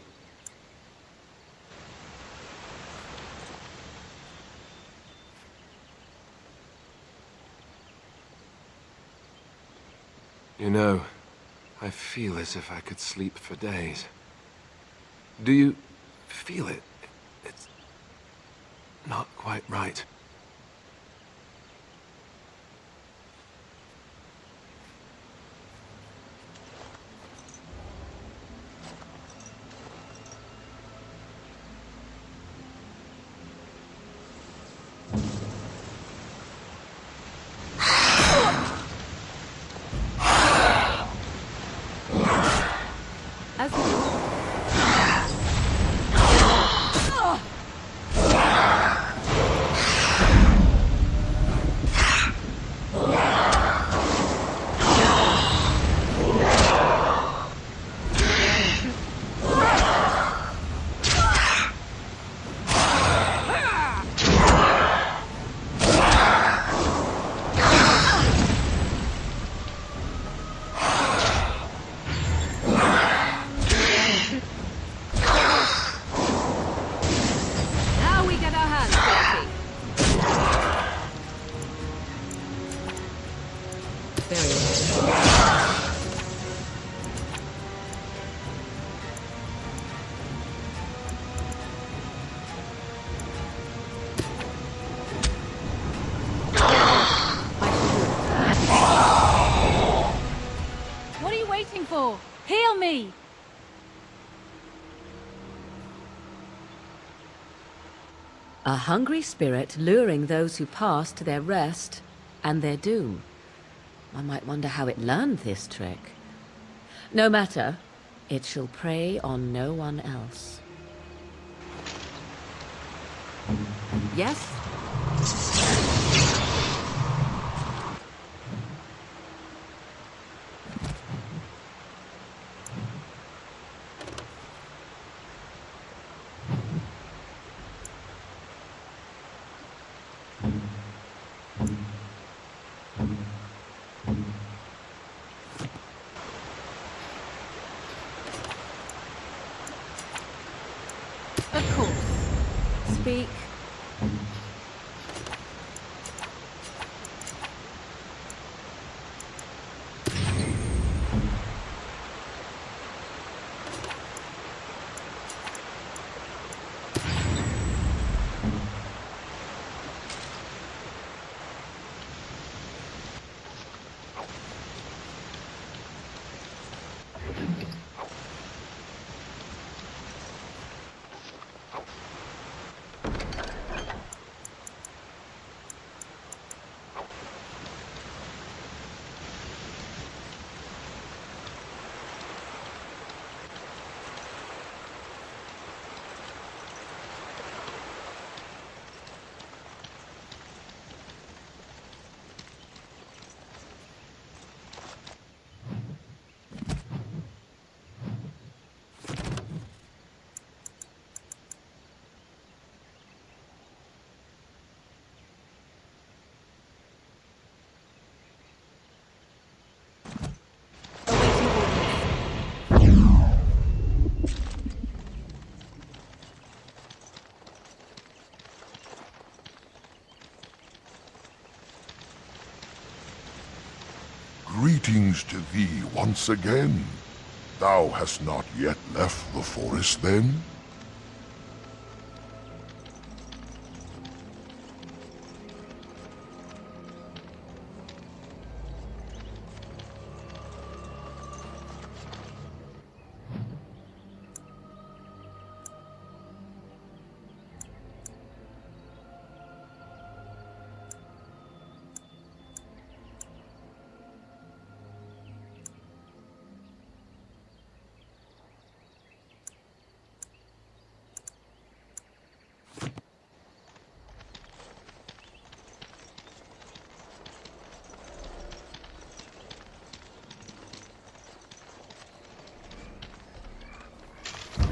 Speaker 14: You know, I feel as if I could sleep for days. Do you feel it? It's not quite right.
Speaker 8: Heal me!
Speaker 1: A hungry spirit luring those who pass to their rest and their doom. One might wonder how it learned this trick. No matter, it shall prey on no one else. Yes?
Speaker 8: Of course.
Speaker 1: Speak.
Speaker 11: Greetings to thee once again. Thou hast not yet left the forest, then?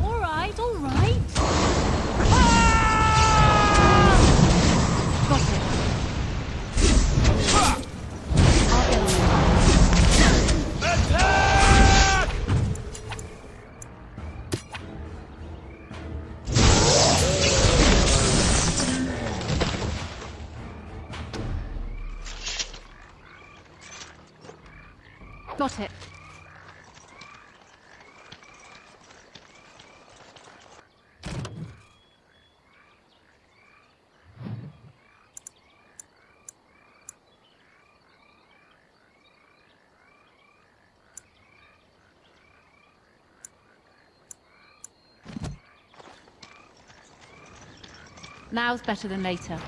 Speaker 8: All right. Got it.
Speaker 10: Attack!
Speaker 8: Got it. Now's better than later.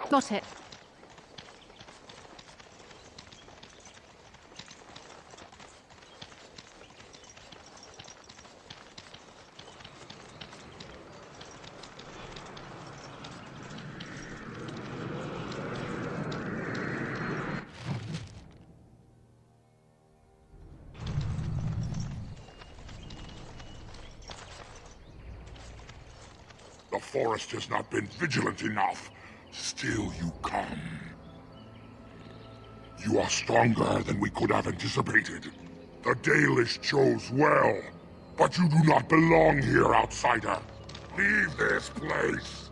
Speaker 8: Got it.
Speaker 11: The forest has not been vigilant enough. Still you come. You are stronger than we could have anticipated. The Dalish chose well, but you do not belong here, outsider. Leave this place.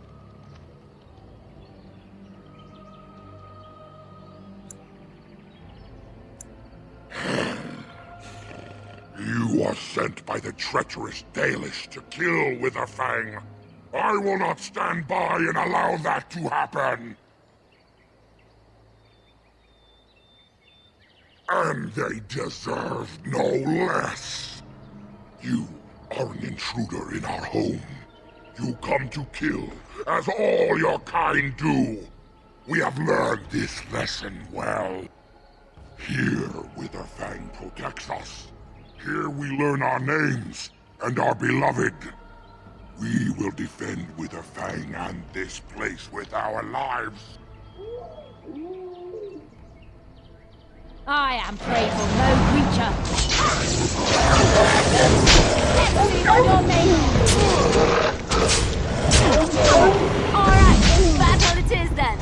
Speaker 11: You are sent by the treacherous Dalish to kill Witherfang. I will not stand by and allow that to happen! And they deserve no less! You are an intruder in our home. You come to kill, as all your kind do. We have learned this lesson well. Here, Witherfang protects us. Here we learn our names, and are beloved. We will defend Witherfang and this place with our lives.
Speaker 8: I am prey for no creature. Let's see what you're made of.
Speaker 2: Alright, battle it is then.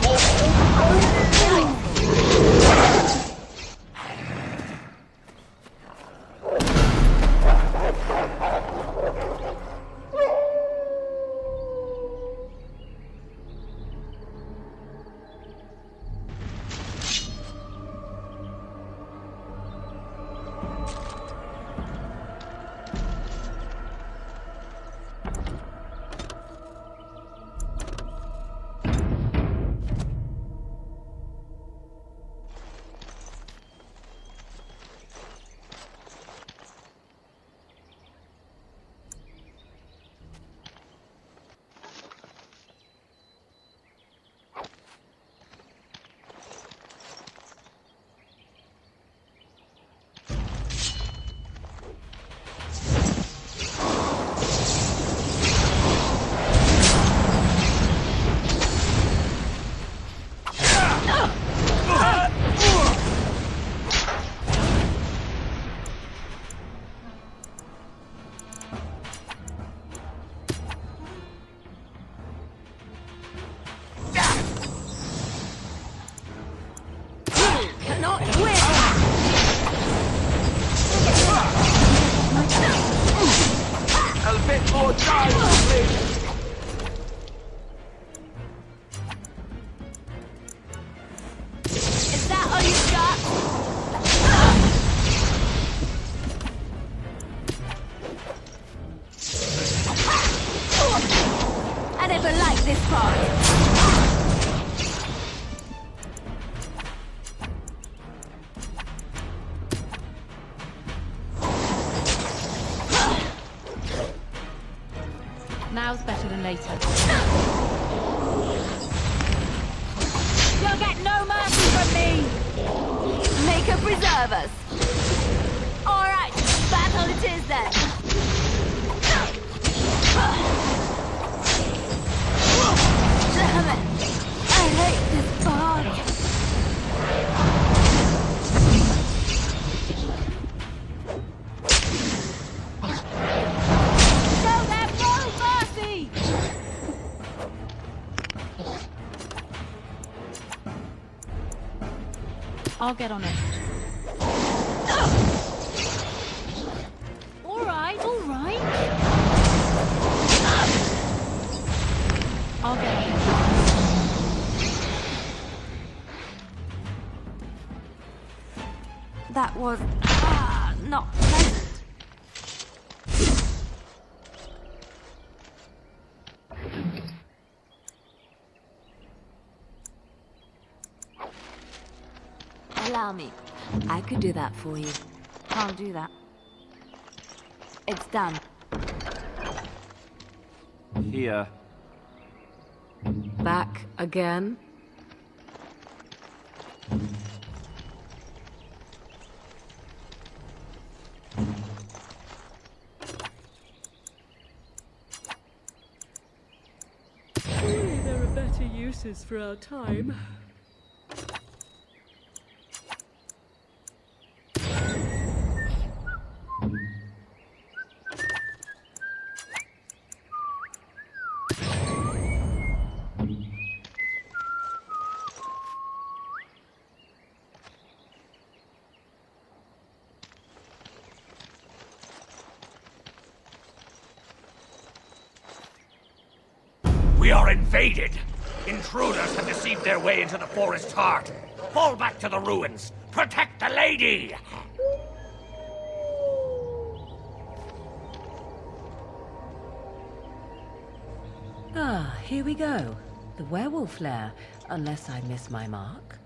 Speaker 8: cannot win!
Speaker 10: A bit more time, please!
Speaker 8: Is that all you got? I never liked this part.
Speaker 9: Now's better than later.
Speaker 8: You'll get no mercy from me! Make her preserve us! Alright, battle it is then! Damn it! I hate this part! Show them no mercy!
Speaker 9: I'll get on it.
Speaker 8: Alright, alright.
Speaker 9: I'll get on it.
Speaker 8: That was not pleasant.
Speaker 4: Allow me. I could do that for you.
Speaker 8: Can't do that.
Speaker 4: It's done.
Speaker 10: Here.
Speaker 1: Back again?
Speaker 15: Surely there are better uses for our time.
Speaker 13: We are invaded! Intruders have deceived their way into the forest's heart. Fall back to the ruins. Protect the lady!
Speaker 1: Ah, here we go. The werewolf lair, unless I miss my mark.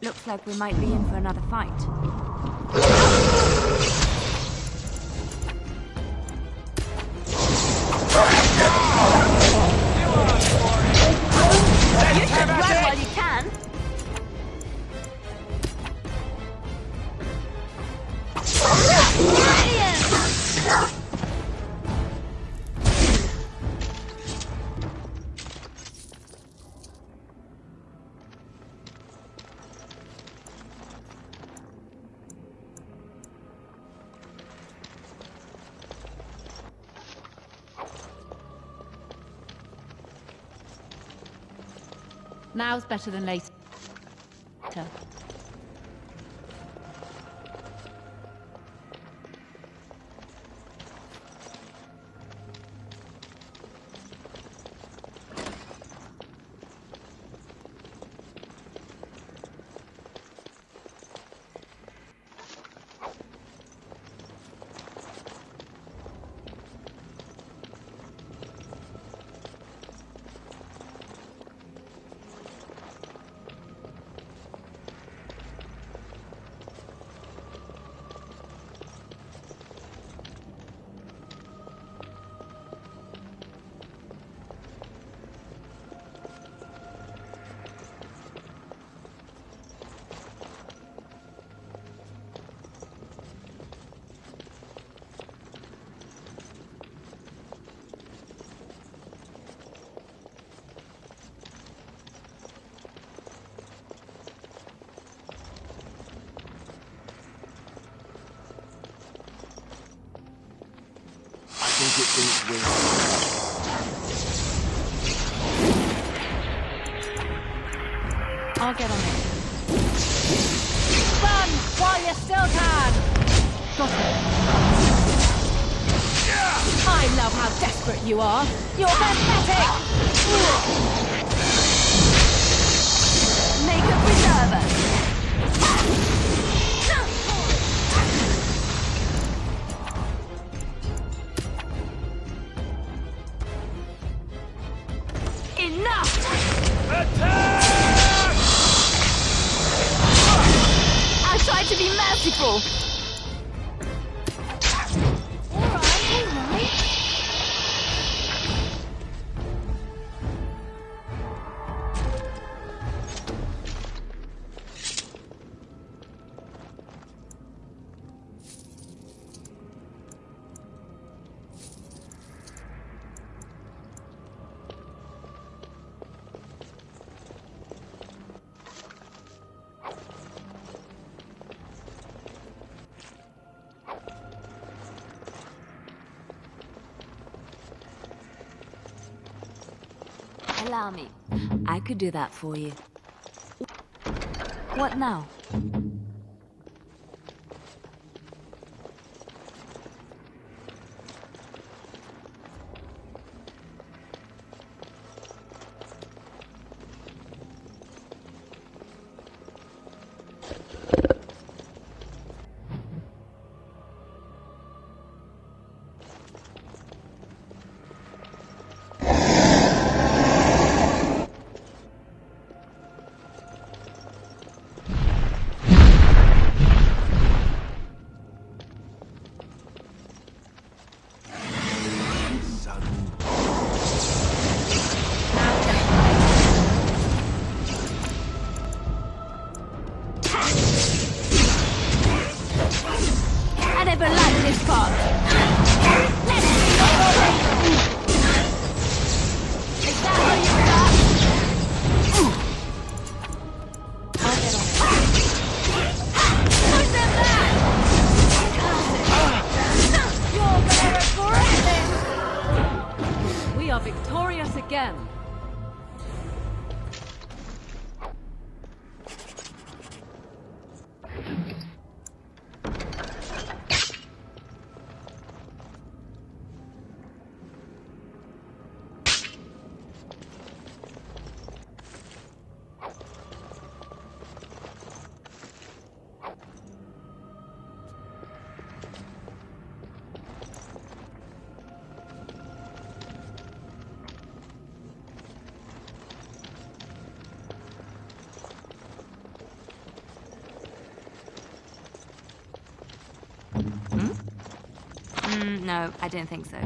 Speaker 4: Looks like we might be in for another fight.
Speaker 8: You should run while you can. Brilliant!
Speaker 9: Now's better than later.
Speaker 3: as it is with...
Speaker 8: I'll get on it. Run while you still can! Got it. I love how desperate you are. You're pathetic! Make a preserver. Enough!
Speaker 10: Attack!
Speaker 8: I tried to be merciful. All right.
Speaker 4: Allow me. I could do that for you. What now?
Speaker 8: I never liked this part. Let's see your body. Is that how you start? I'll get on it. Put them back! You're gonna regret this! We are victorious again.
Speaker 4: No, I don't think so.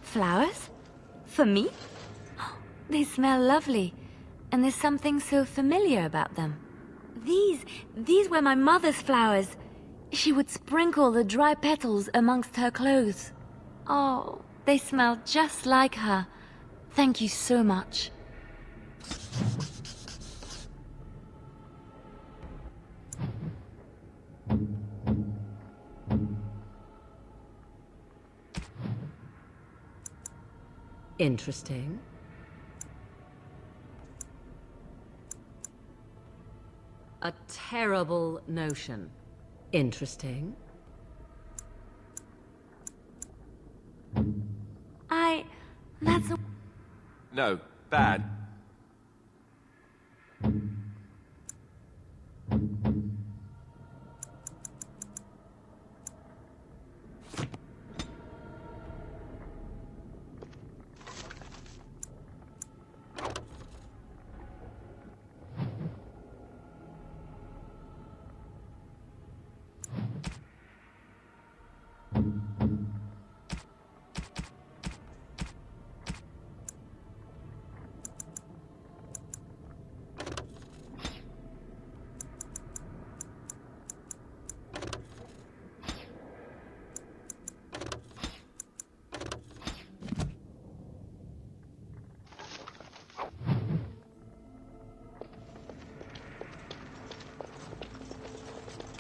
Speaker 4: Flowers? For me? They smell lovely, and there's something so familiar about them. These were my mother's flowers. She would sprinkle the dry petals amongst her clothes. Oh, they smell just like her. Thank you so much.
Speaker 1: Interesting. A terrible notion. Interesting.
Speaker 4: That's a...
Speaker 10: No, bad.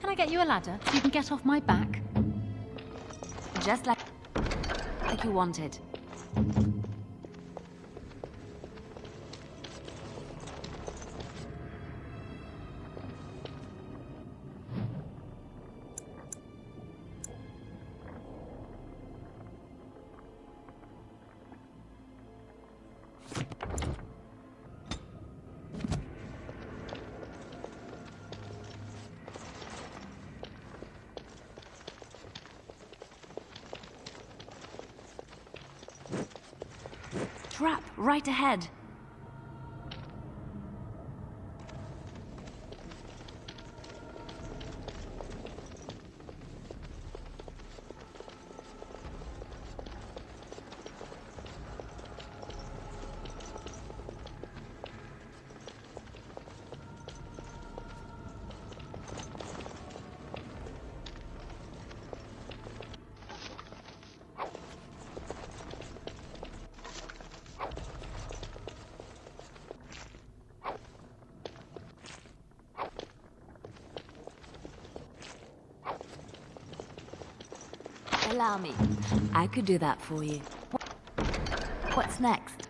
Speaker 8: Can I get you a ladder so you can get off my back?
Speaker 4: Just like you wanted. Trap right ahead. Allow me. I could do that for you. What's next?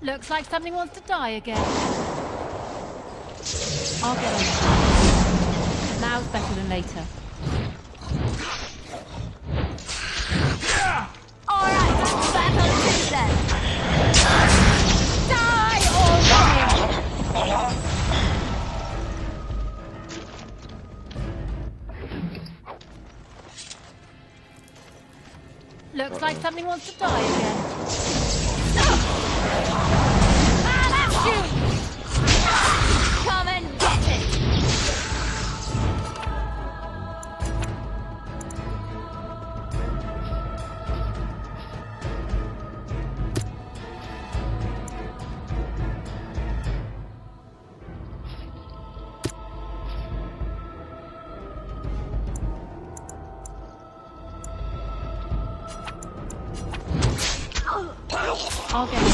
Speaker 8: Looks like something wants to die again. I'll get on it. Now's better than later.
Speaker 4: Alright, back on two then. Die already!
Speaker 8: Looks like something wants to die again.
Speaker 4: That's you! Come and get it!
Speaker 8: I'll get it.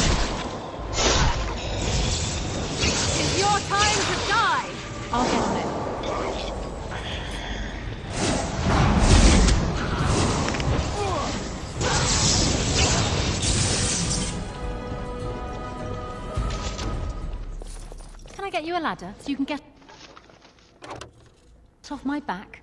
Speaker 4: It's your time to die!
Speaker 8: I'll get on it. Can I get you a ladder so you can get off my back?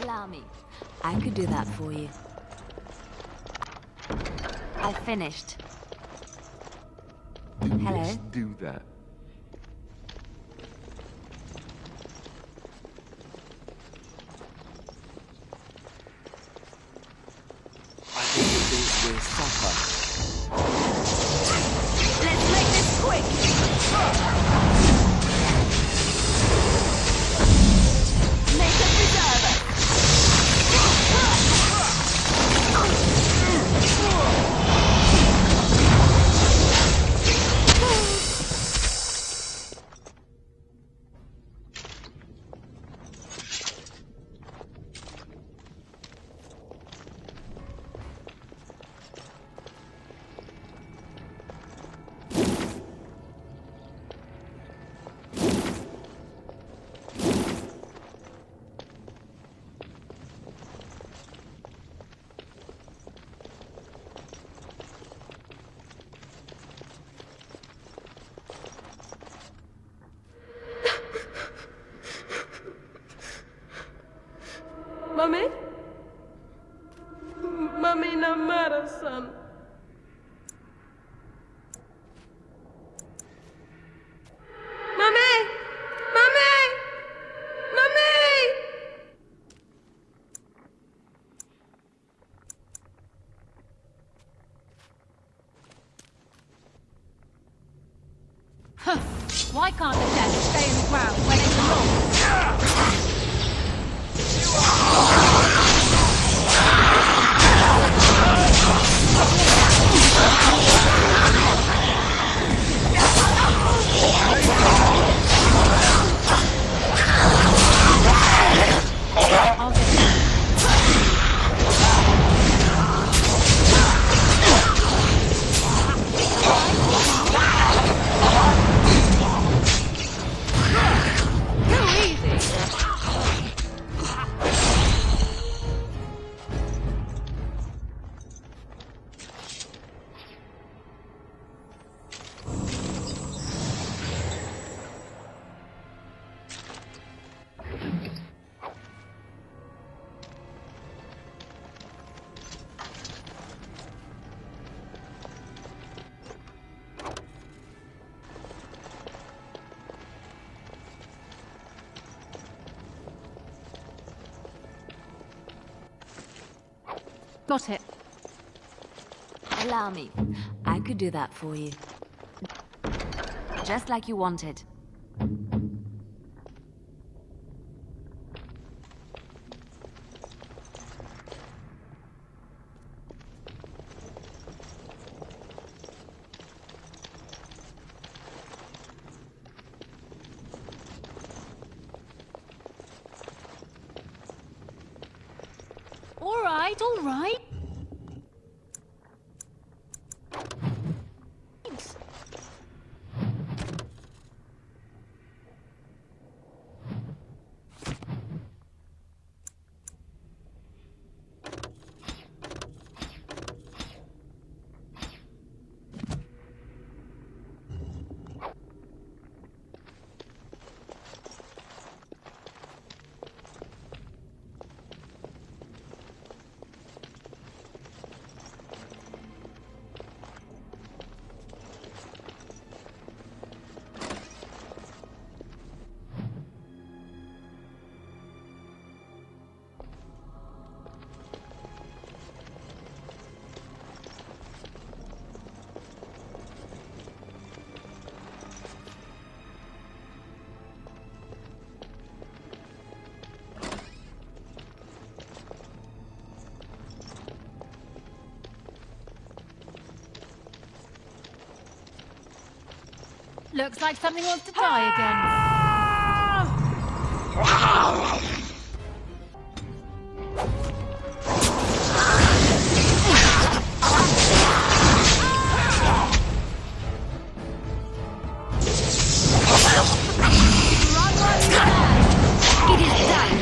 Speaker 4: Allow me. I could do that for you. I finished. Hello?
Speaker 14: Just do that.
Speaker 10: I think it thinks we're supper.
Speaker 4: Let's make this quick! Make a preserver!
Speaker 15: Mummy? Mummy, no matter, son. Mummy! Mummy! Mummy!
Speaker 8: Huh. Why can't the dead stay in the ground where they belong? Got it.
Speaker 4: Allow me. I could do that for you. Just like you wanted.
Speaker 8: All right, all right. Looks like something wants to die again.
Speaker 4: It is done.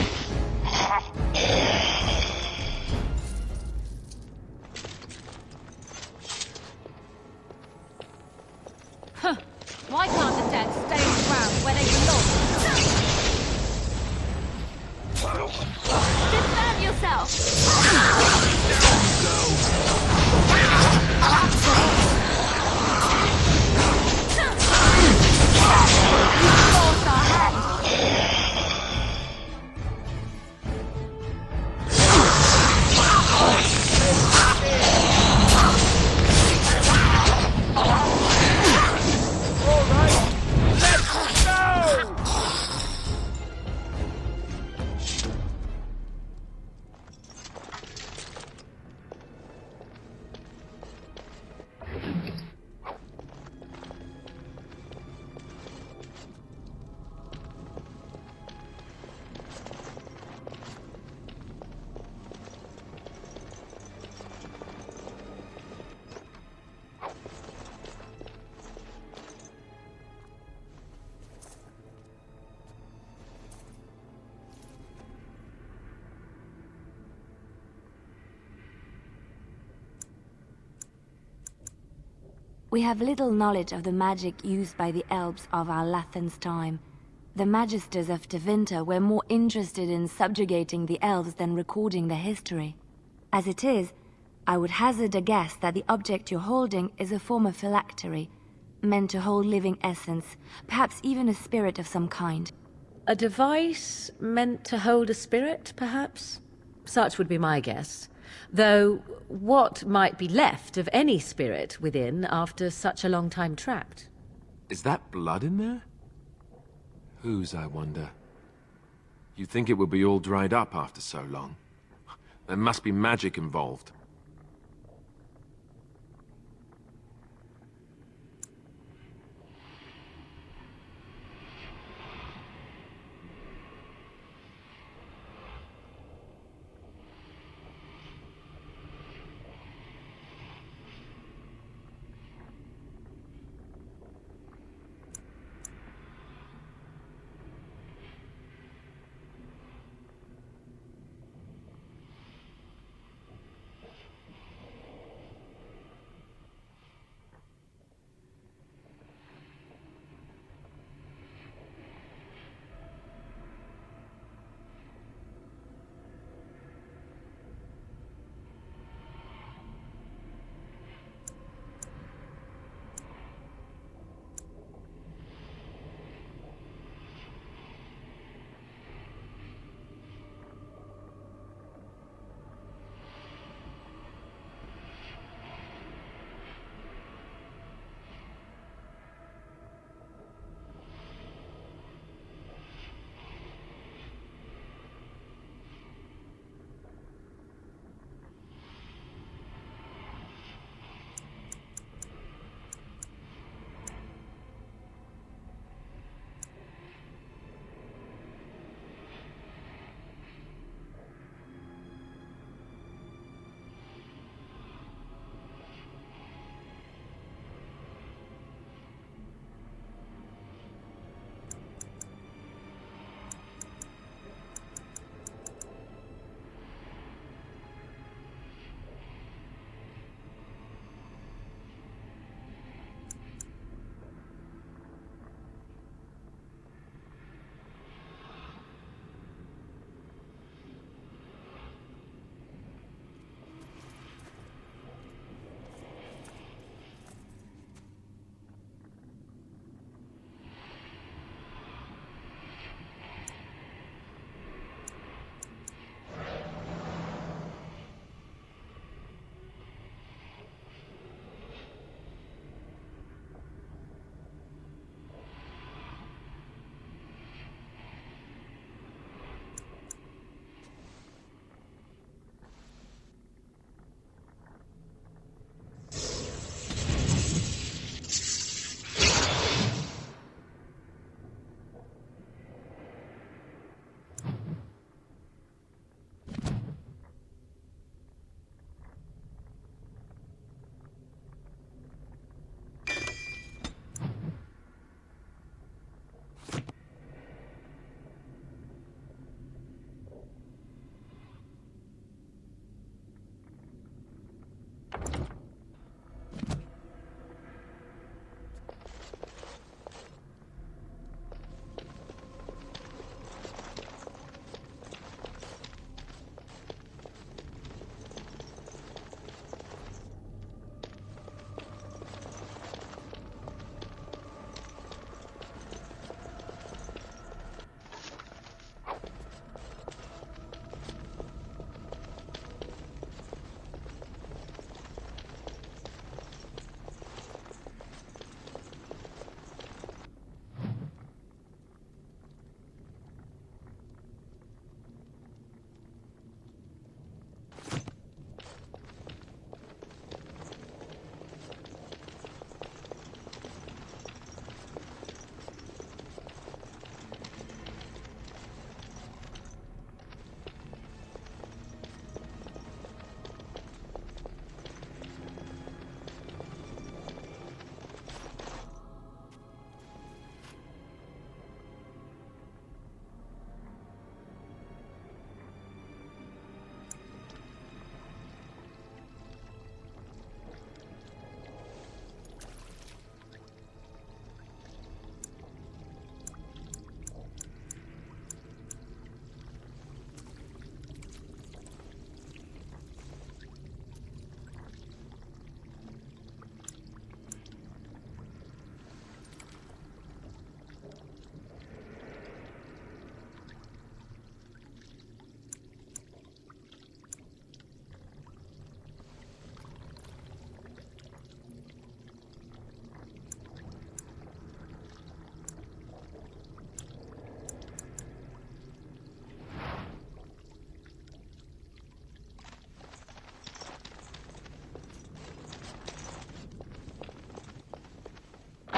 Speaker 8: Huh. Why can't the dead stay on the ground where they belong?
Speaker 2: Disarm yourself!
Speaker 4: Force our hand. We have little knowledge of the magic used by the elves of our Lathan's time. The magisters of Tevinter were more interested in subjugating the elves than recording their history. As it is, I would hazard a guess that the object you're holding is a form of phylactery, meant to hold living essence, perhaps even a spirit of some kind.
Speaker 1: A device meant to hold a spirit, perhaps? Such would be my guess. Though, what might be left of any spirit within after such a long time trapped?
Speaker 14: Is that blood in there? Whose, I wonder? You'd think it would be all dried up after so long. There must be magic involved.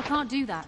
Speaker 8: can't do that.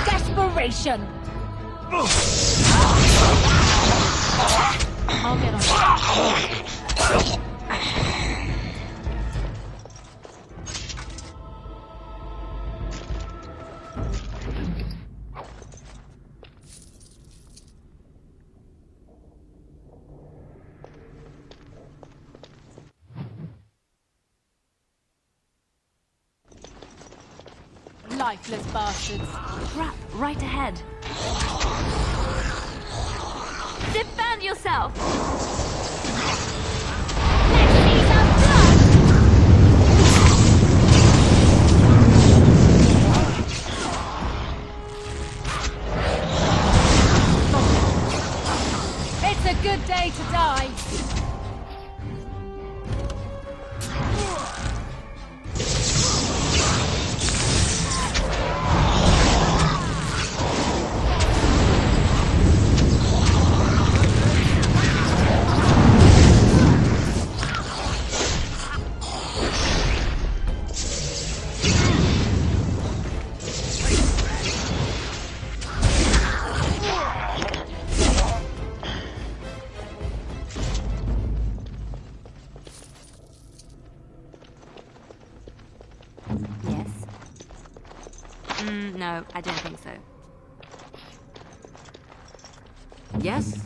Speaker 15: Desperation! I'll get on. Lifeless bastards.
Speaker 4: Crap, right ahead. Defend yourself!
Speaker 15: Let's see some blood! It's a good day to die.
Speaker 4: No, I don't think so.
Speaker 1: Yes?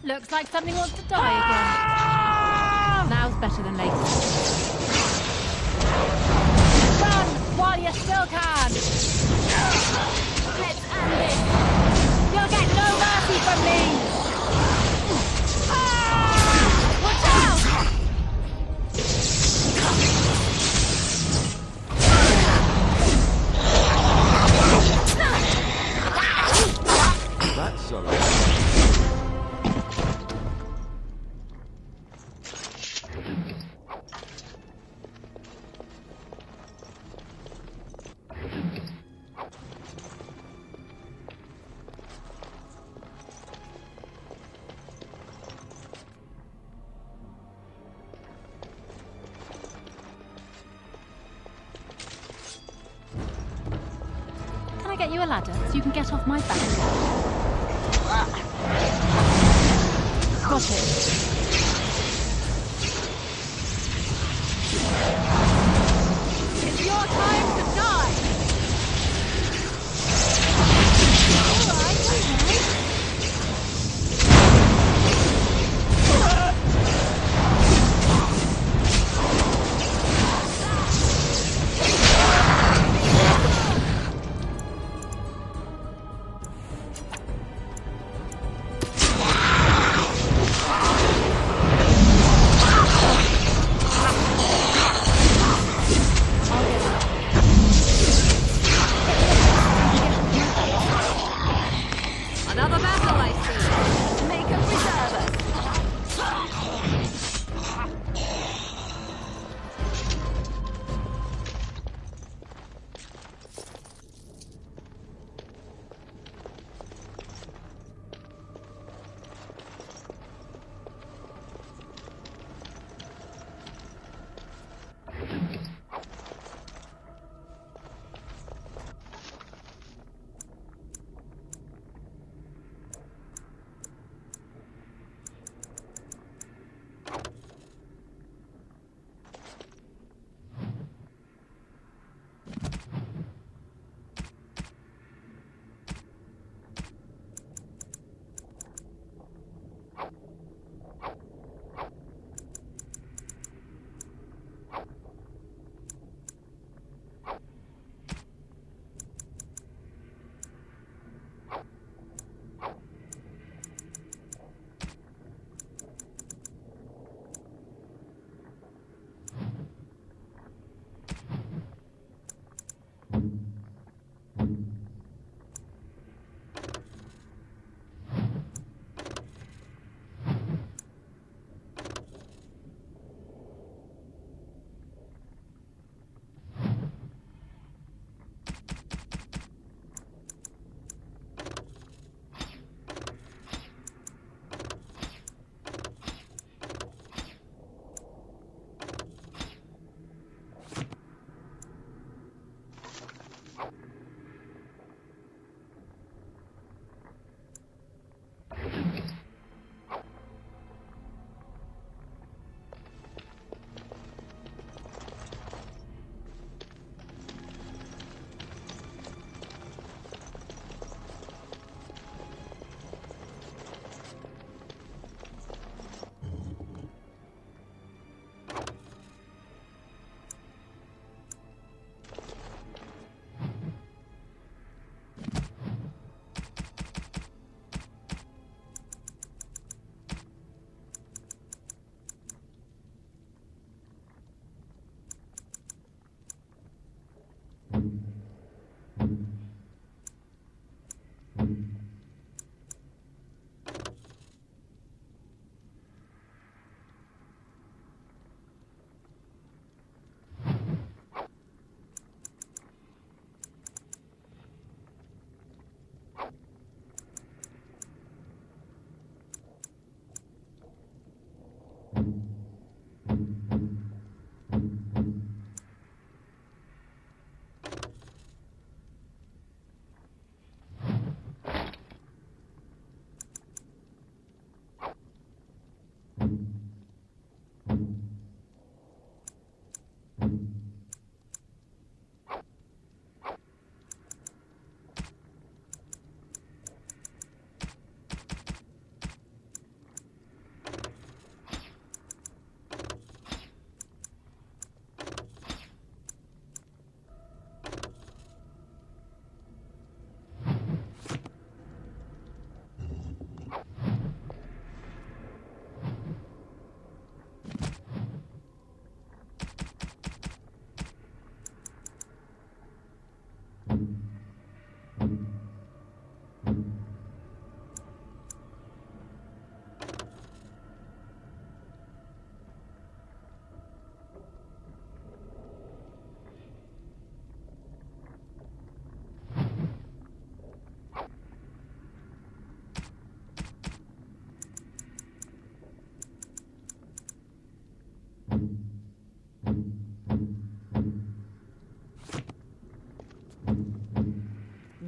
Speaker 8: Looks like something wants to die again. Now's better than later. Run while you still can. Let's end this. You'll get no mercy from me. Watch out!
Speaker 10: That's alright.
Speaker 8: Can I get you a ladder so you can get off my back? Got it. It's your time to die! Alright, okay.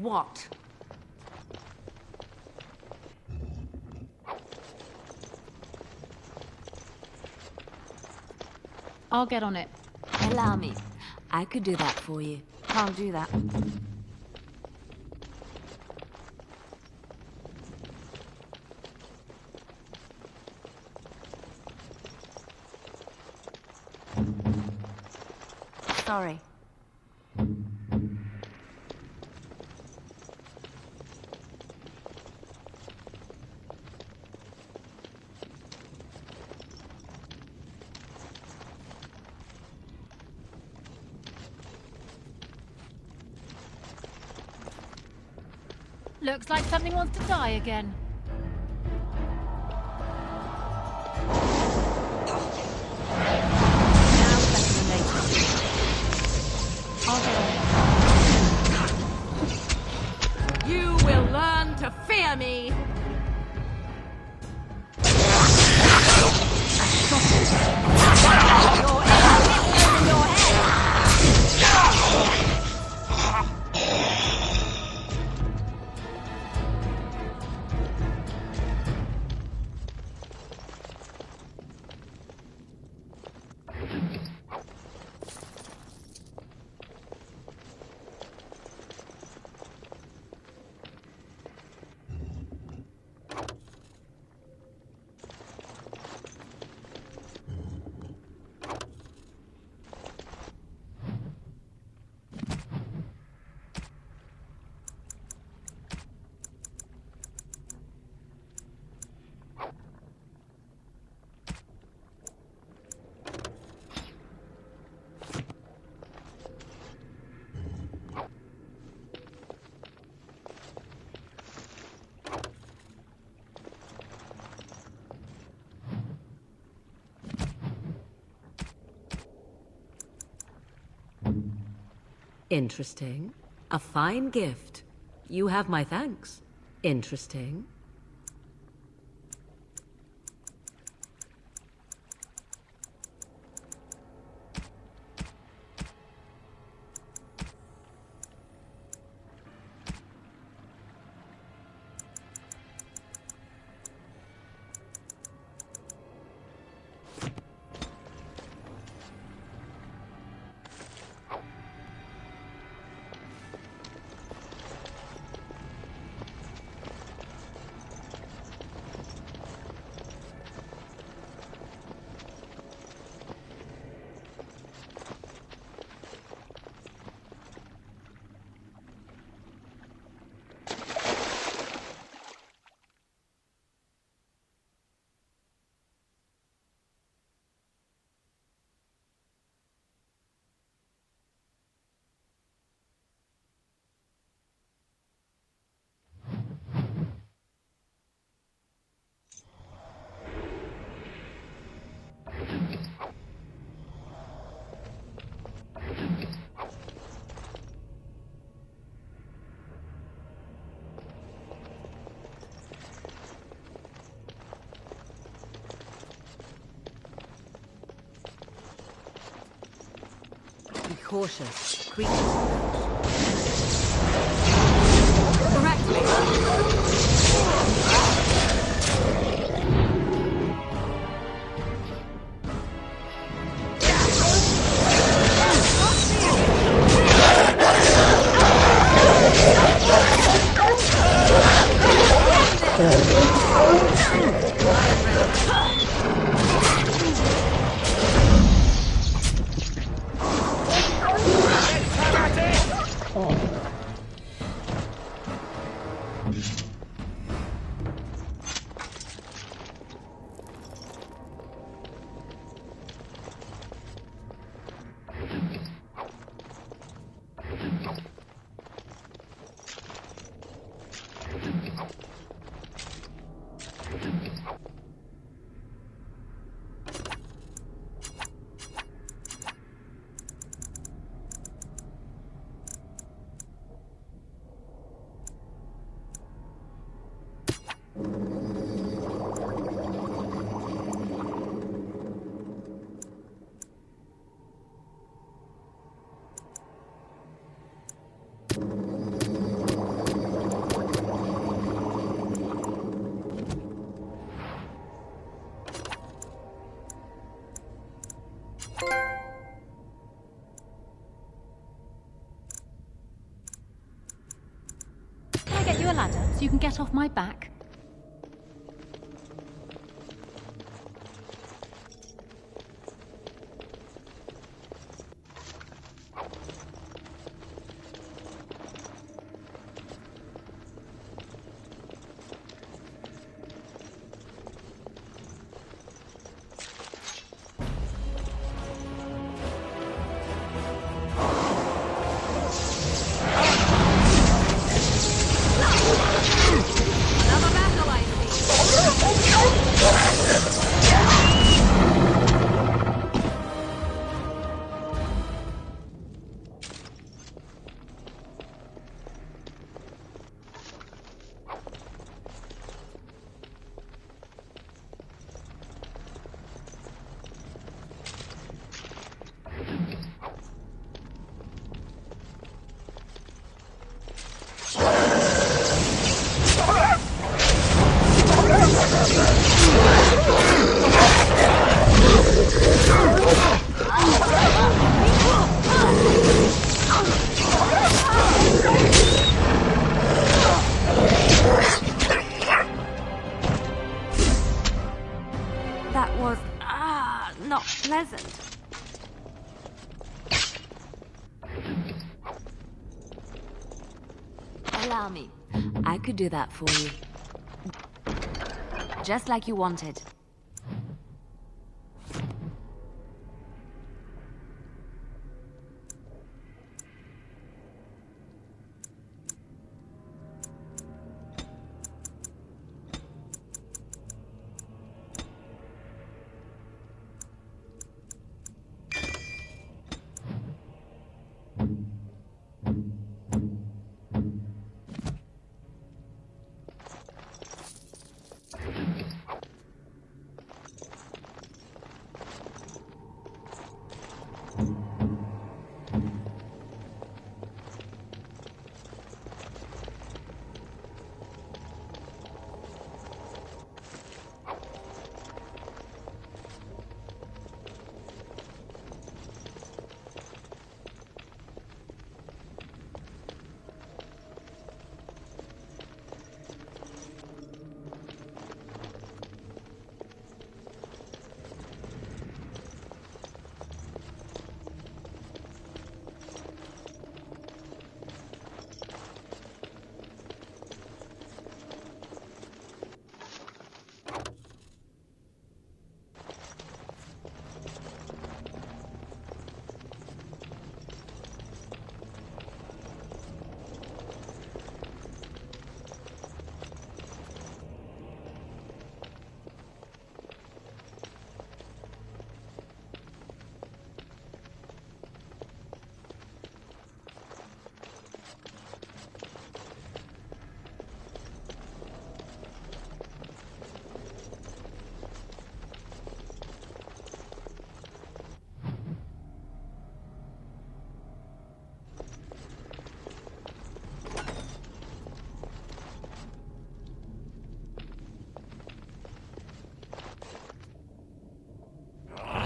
Speaker 1: what?
Speaker 8: I'll get on it.
Speaker 4: Allow me. I could do that for you.
Speaker 8: Can't do that.
Speaker 4: Sorry.
Speaker 8: Looks like something wants to die again.
Speaker 1: You will learn to fear me! Interesting. A fine gift. You have my thanks. Interesting. Be cautious. Creatures.
Speaker 8: a ladder so you can get off my back?
Speaker 4: That was, not pleasant. Allow me. I could do that for you. Just like you wanted.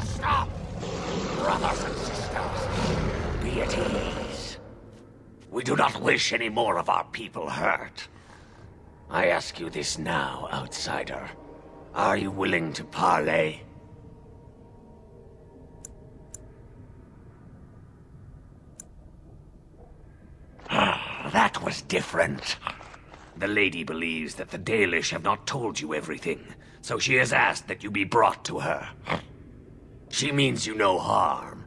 Speaker 13: Stop! Brothers and sisters, be at ease. We do not wish any more of our people hurt. I ask you this now, outsider. Are you willing to parley? That was different. The lady believes that the Dalish have not told you everything, so she has asked that you be brought to her. She means you no harm,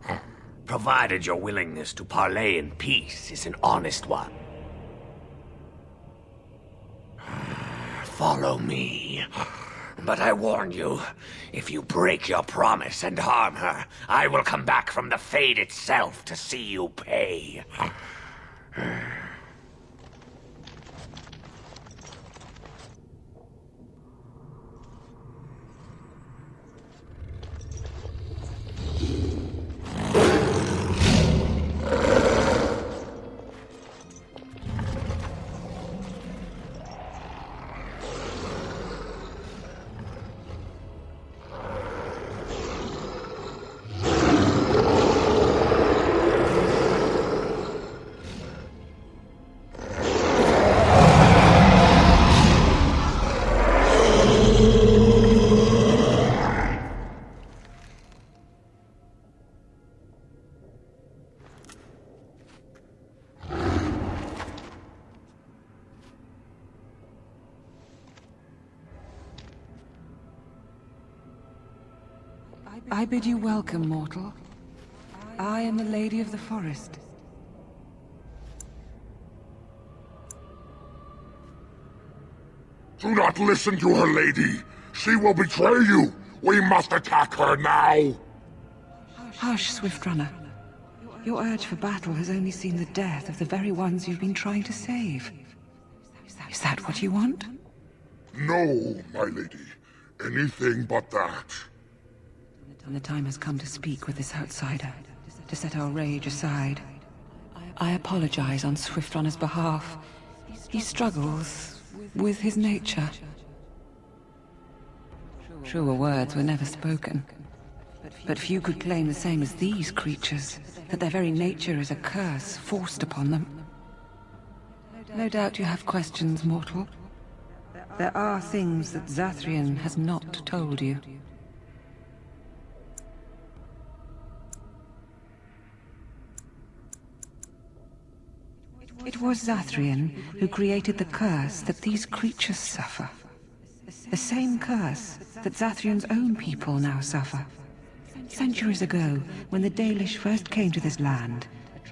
Speaker 13: provided your willingness to parley in peace is an honest one. Follow me. But I warn you, if you break your promise and harm her, I will come back from the Fade itself to see you pay.
Speaker 16: I bid you welcome, mortal. I am the Lady of the Forest.
Speaker 11: Do not listen to her, lady. She will betray you. We must attack her now.
Speaker 16: Hush, Swiftrunner. Your urge for battle has only seen the death of the very ones you've been trying to save. Is that what you want?
Speaker 11: No, my lady. Anything but that.
Speaker 16: And the time has come to speak with this outsider, to set our rage aside. I apologize on Swiftrunner's behalf. He struggles with his nature. Truer words were never spoken. But few could claim the same as these creatures, that their very nature is a curse forced upon them. No doubt you have questions, mortal. There are things that Zathrian has not told you. It was Zathrian who created the curse that these creatures suffer. The same curse that Zathrian's own people now suffer. Centuries ago, when the Dalish first came to this land,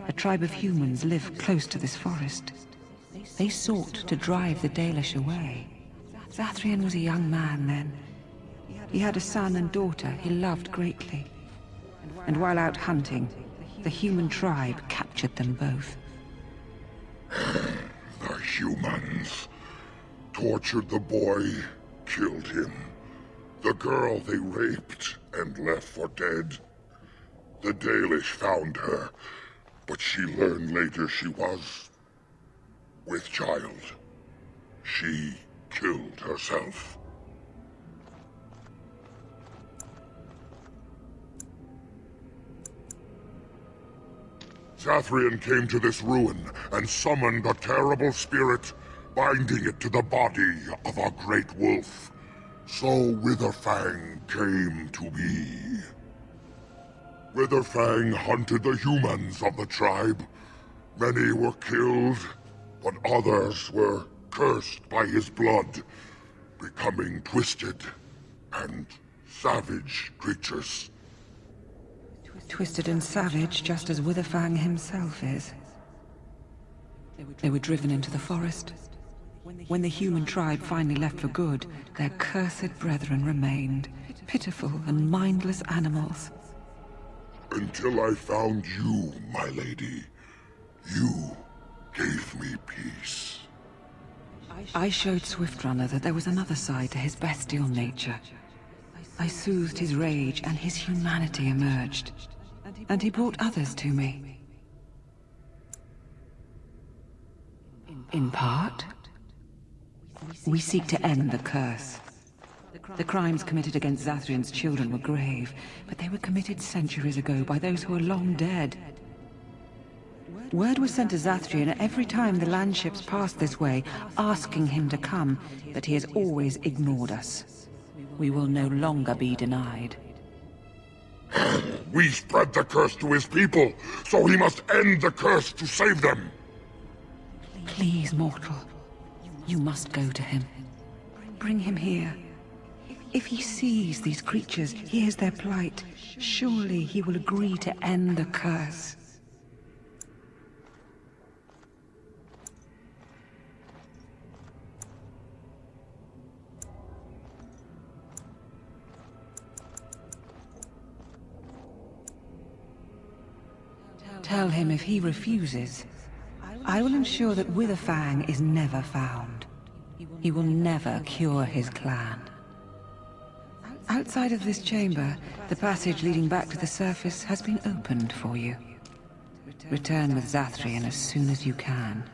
Speaker 16: a tribe of humans lived close to this forest. They sought to drive the Dalish away. Zathrian was a young man then. He had a son and daughter he loved greatly. And while out hunting, the human tribe captured them both.
Speaker 11: The humans tortured the boy, killed him. The girl they raped and left for dead. The Dalish found her, but she learned later she was with child. She killed herself. Zathrian came to this ruin and summoned a terrible spirit, binding it to the body of a great wolf. So Witherfang came to be. Witherfang hunted the humans of the tribe. Many were killed, but others were cursed by his blood, becoming twisted and savage creatures.
Speaker 16: Twisted and savage, just as Witherfang himself is. They were driven into the forest. When the human tribe finally left for good, their cursed brethren remained, pitiful and mindless animals.
Speaker 11: Until I found you, my lady. You gave me peace.
Speaker 16: I showed Swiftrunner that there was another side to his bestial nature. I soothed his rage and his humanity emerged. And he brought others to me. In part, we seek to end the curse. The crimes committed against Zathrian's children were grave, but they were committed centuries ago by those who are long dead. Word was sent to Zathrian every time the landships passed this way, asking him to come, but he has always ignored us. We will no longer be denied.
Speaker 11: We spread the curse to his people, so he must end the curse to save them.
Speaker 16: Please, mortal. You must go to him. Bring him here. If he sees these creatures, hears their plight, surely he will agree to end the curse. Tell him if he refuses, I will ensure that Witherfang is never found. He will never cure his clan. Outside of this chamber, the passage leading back to the surface has been opened for you. Return with Zathrian as soon as you can.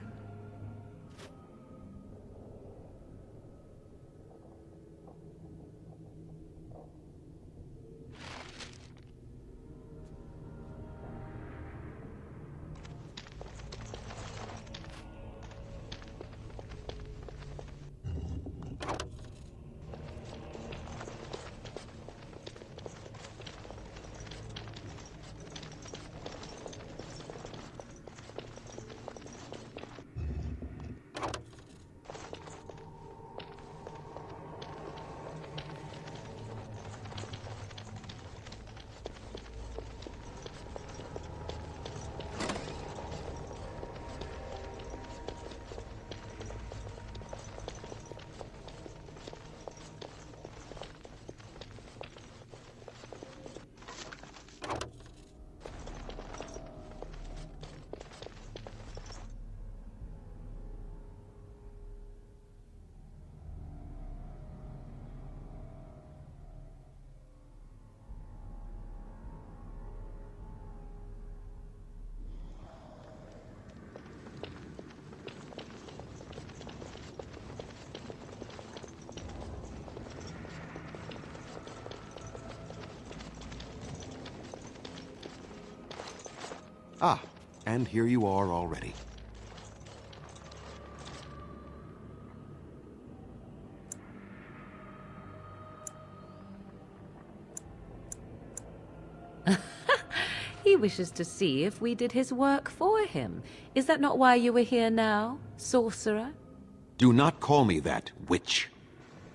Speaker 17: Ah, and here you are already.
Speaker 1: He wishes to see if we did his work for him. Is that not why you were here now, sorcerer?
Speaker 17: Do not call me that, witch.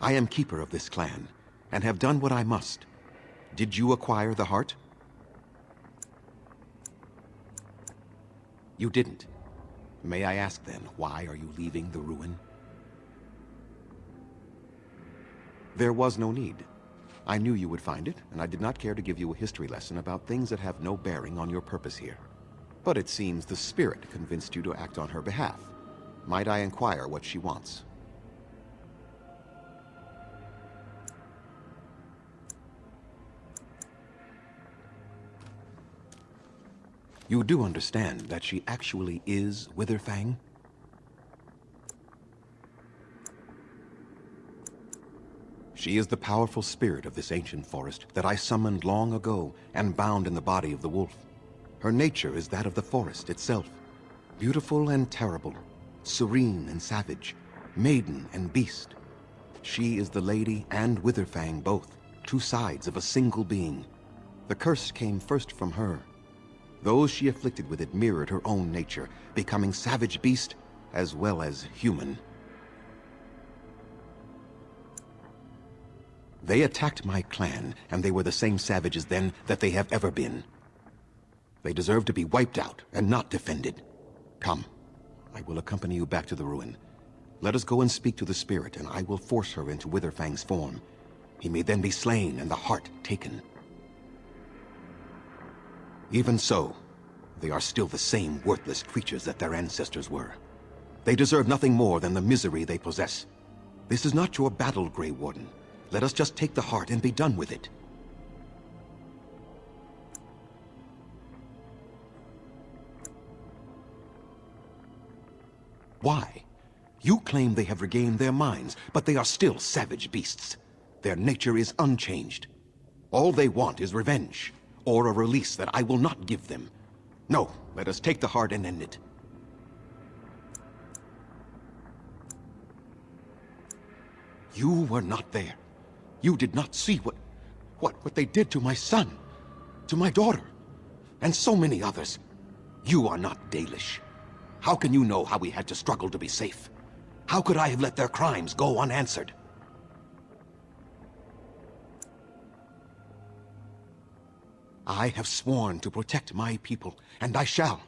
Speaker 17: I am keeper of this clan, and have done what I must. Did you acquire the heart? You didn't. May I ask then, why are you leaving the ruin? There was no need. I knew you would find it, and I did not care to give you a history lesson about things that have no bearing on your purpose here. But it seems the spirit convinced you to act on her behalf. Might I inquire what she wants? You do understand that she actually is Witherfang? She is the powerful spirit of this ancient forest that I summoned long ago and bound in the body of the wolf. Her nature is that of the forest itself, beautiful and terrible, serene and savage, maiden and beast. She is the lady and Witherfang both, two sides of a single being. The curse came first from her. Those she afflicted with it mirrored her own nature, becoming savage beast as well as human. They attacked my clan, and they were the same savages then that they have ever been. They deserve to be wiped out and not defended. Come, I will accompany you back to the ruin. Let us go and speak to the spirit, and I will force her into Witherfang's form. He may then be slain and the heart taken. Even so, they are still the same worthless creatures that their ancestors were. They deserve nothing more than the misery they possess. This is not your battle, Grey Warden. Let us just take the heart and be done with it. Why? You claim they have regained their minds, but they are still savage beasts. Their nature is unchanged. All they want is revenge, or a release that I will not give them. No, let us take the heart and end it. You were not there. You did not see what they did to my son, to my daughter, and so many others. You are not Dalish. How can you know how we had to struggle to be safe? How could I have let their crimes go unanswered? I have sworn to protect my people, and I shall.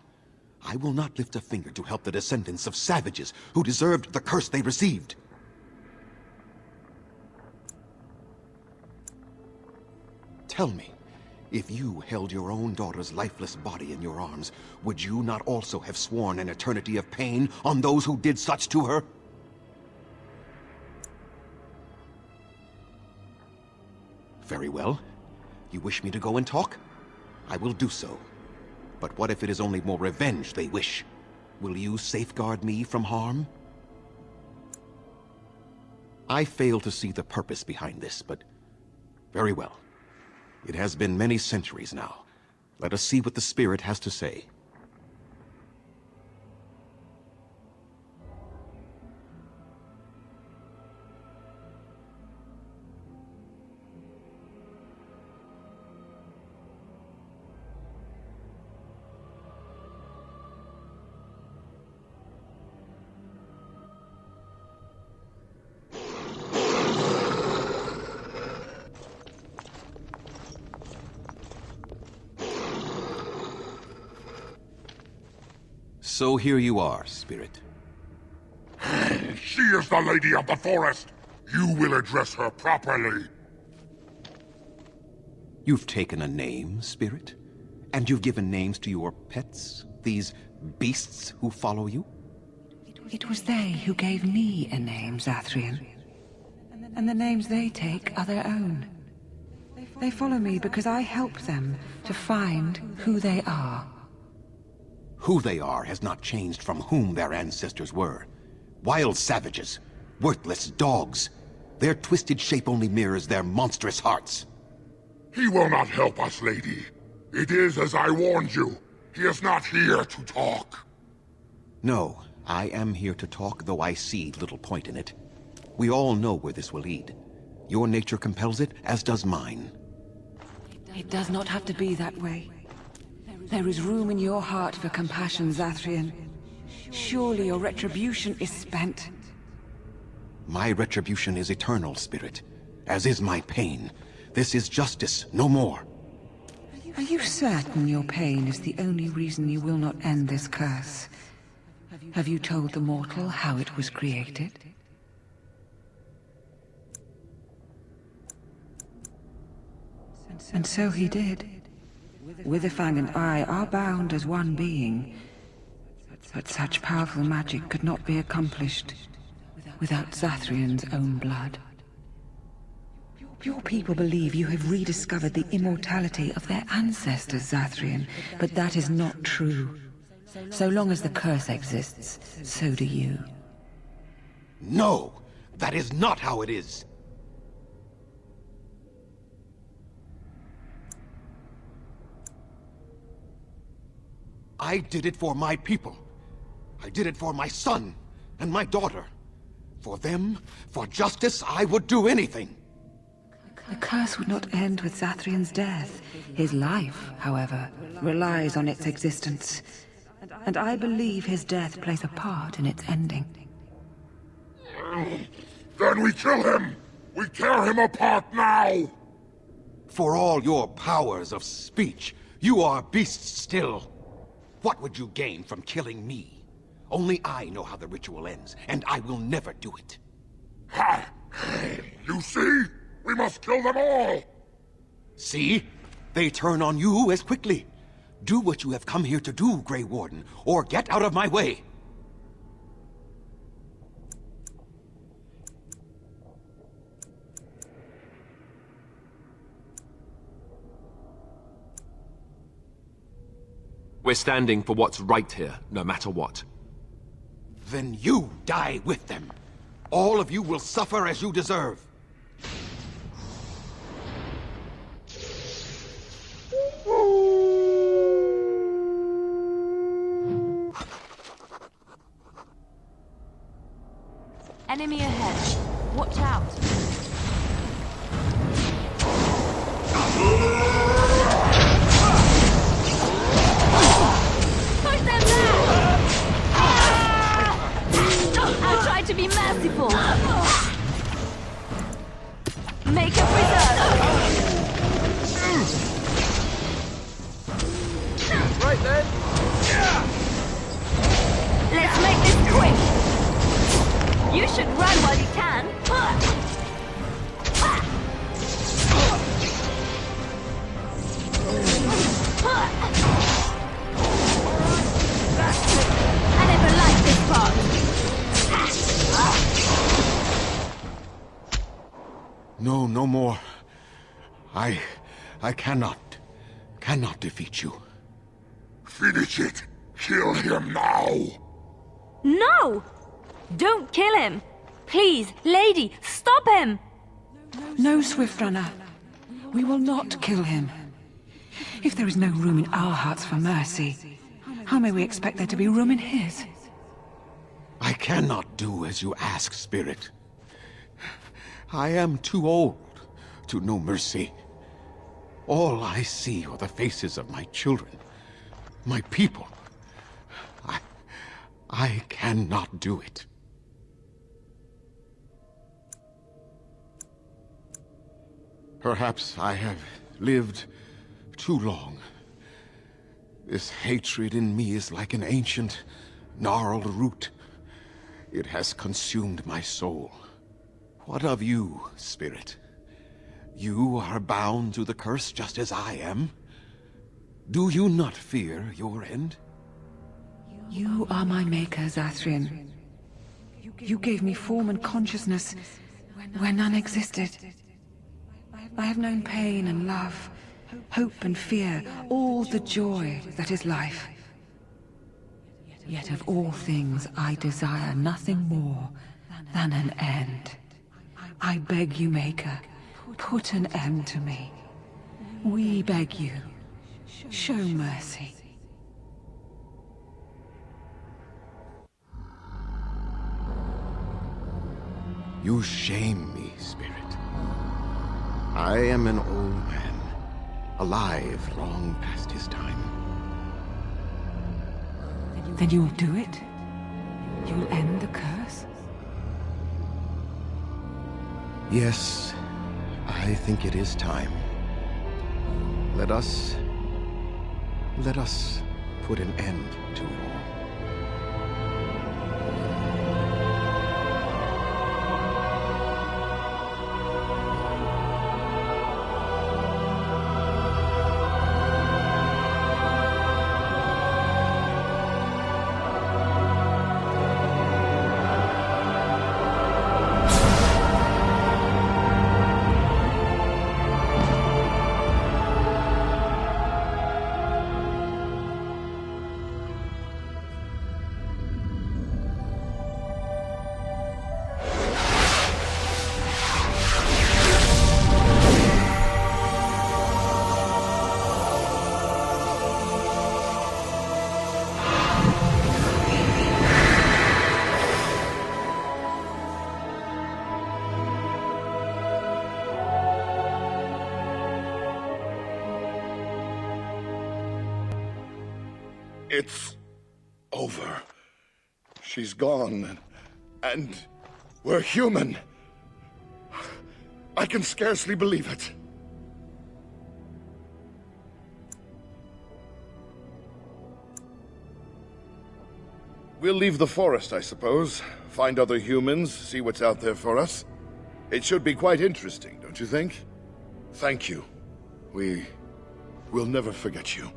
Speaker 17: I will not lift a finger to help the descendants of savages who deserved the curse they received. Tell me, if you held your own daughter's lifeless body in your arms, would you not also have sworn an eternity of pain on those who did such to her? Very well. You wish me to go and talk? I will do so. But what if it is only more revenge they wish? Will you safeguard me from harm? I fail to see the purpose behind this, but very well. It has been many centuries now. Let us see what the spirit has to say. So here you are, Spirit.
Speaker 11: She is the Lady of the Forest. You will address her properly.
Speaker 17: You've taken a name, Spirit? And you've given names to your pets? These beasts who follow you?
Speaker 16: It was they who gave me a name, Zathrian. And the names they take are their own. They follow me because I help them to find who they are.
Speaker 17: Who they are has not changed from whom their ancestors were. Wild savages, worthless dogs. Their twisted shape only mirrors their monstrous hearts.
Speaker 11: He will not help us, lady. It is as I warned you. He is not here to talk.
Speaker 17: No, I am here to talk, though I see little point in it. We all know where this will lead. Your nature compels it, as does mine.
Speaker 16: It does not have to be that way. There is room in your heart for compassion, Zathrian. Surely your retribution is spent.
Speaker 17: My retribution is eternal, Spirit, as is my pain. This is justice, no more.
Speaker 16: Are you certain your pain is the only reason you will not end this curse? Have you told the mortal how it was created? And so he did. Witherfang and I are bound as one being, but such powerful magic could not be accomplished without Zathrian's own blood. Your people believe you have rediscovered the immortality of their ancestors, Zathrian, but that is not true. So long as the curse exists, so do you.
Speaker 17: No! That is not how it is! I did it for my people. I did it for my son and my daughter. For them, for justice, I would do anything.
Speaker 16: The curse would not end with Zathrian's death. His life, however, relies on its existence. And I believe his death plays a part in its ending.
Speaker 11: Then we kill him! We tear him apart now!
Speaker 17: For all your powers of speech, you are beasts still. What would you gain from killing me? Only I know how the ritual ends, and I will never do it.
Speaker 11: Ha! You see? We must kill them all!
Speaker 17: See? They turn on you as quickly. Do what you have come here to do, Grey Warden, or get out of my way!
Speaker 14: We're standing for what's right here, no matter what.
Speaker 17: Then you die with them. All of you will suffer as you deserve.
Speaker 4: Enemy ahead. Watch out. Push them back! I'll try to be merciful. Make a preserve.
Speaker 10: Right then.
Speaker 4: Let's make this quick. You should run while you can. I never liked this part.
Speaker 17: No, no more. I cannot defeat you.
Speaker 11: Finish it! Kill him now!
Speaker 4: No! Don't kill him! Please, lady, stop him!
Speaker 16: No, Swift Runner. We will not kill him. If there is no room in our hearts for mercy, how may we expect there to be room in his?
Speaker 17: I cannot do as you ask, Spirit. I am too old to know mercy. All I see are the faces of my children, my people. I cannot do it. Perhaps I have lived too long. This hatred in me is like an ancient, gnarled root. It has consumed my soul. What of you, Spirit? You are bound to the curse just as I am. Do you not fear your end?
Speaker 16: You are my maker, Zathrian. You gave me form and consciousness where none existed. I have known pain and love, hope and fear, all the joy that is life. Yet of all things I desire nothing more than an end. I beg you, Maker, put an end to me. We beg you, show mercy.
Speaker 17: You shame me, Spirit. I am an old man, alive long past his time.
Speaker 16: Then you'll do it? You'll end the curse?
Speaker 17: Yes, I think it is time. Let us put an end to it all.
Speaker 11: It's over. She's gone, and we're human. I can scarcely believe it. We'll leave the forest, I suppose. Find other humans, see what's out there for us. It should be quite interesting, don't you think? Thank you. We'll never forget you.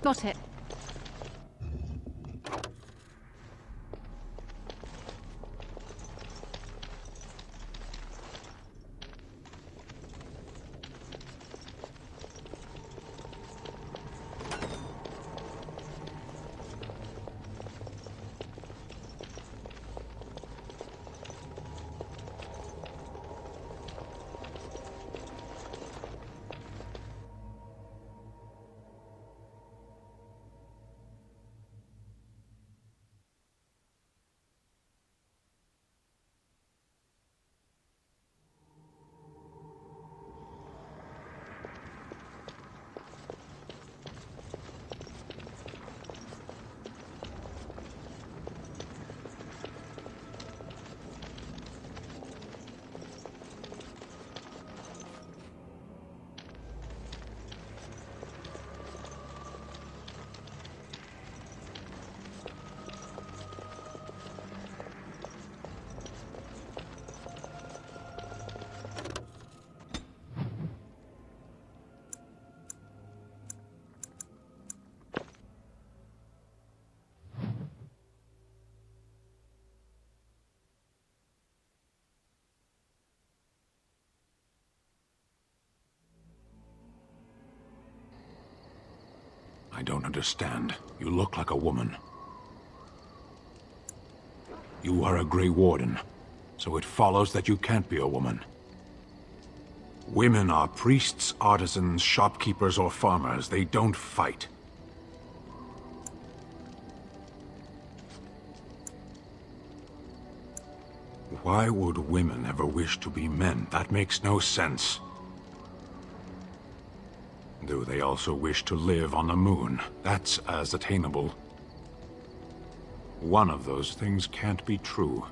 Speaker 8: Got it.
Speaker 18: I don't understand. You look like a woman. You are a Grey Warden, so it follows that you can't be a woman. Women are priests, artisans, shopkeepers, or farmers. They don't fight. Why would women ever wish to be men? That makes no sense. Do they also wish to live on the moon? That's as attainable. One of those things can't be true.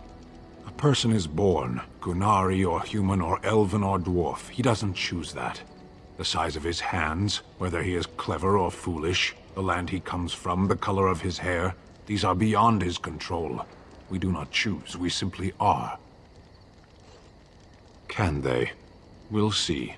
Speaker 18: A person is born, Gunari or human or elven or dwarf. He doesn't choose that. The size of his hands, whether he is clever or foolish, the land he comes from, the color of his hair, these are beyond his control. We do not choose, we simply are. Can they? We'll see.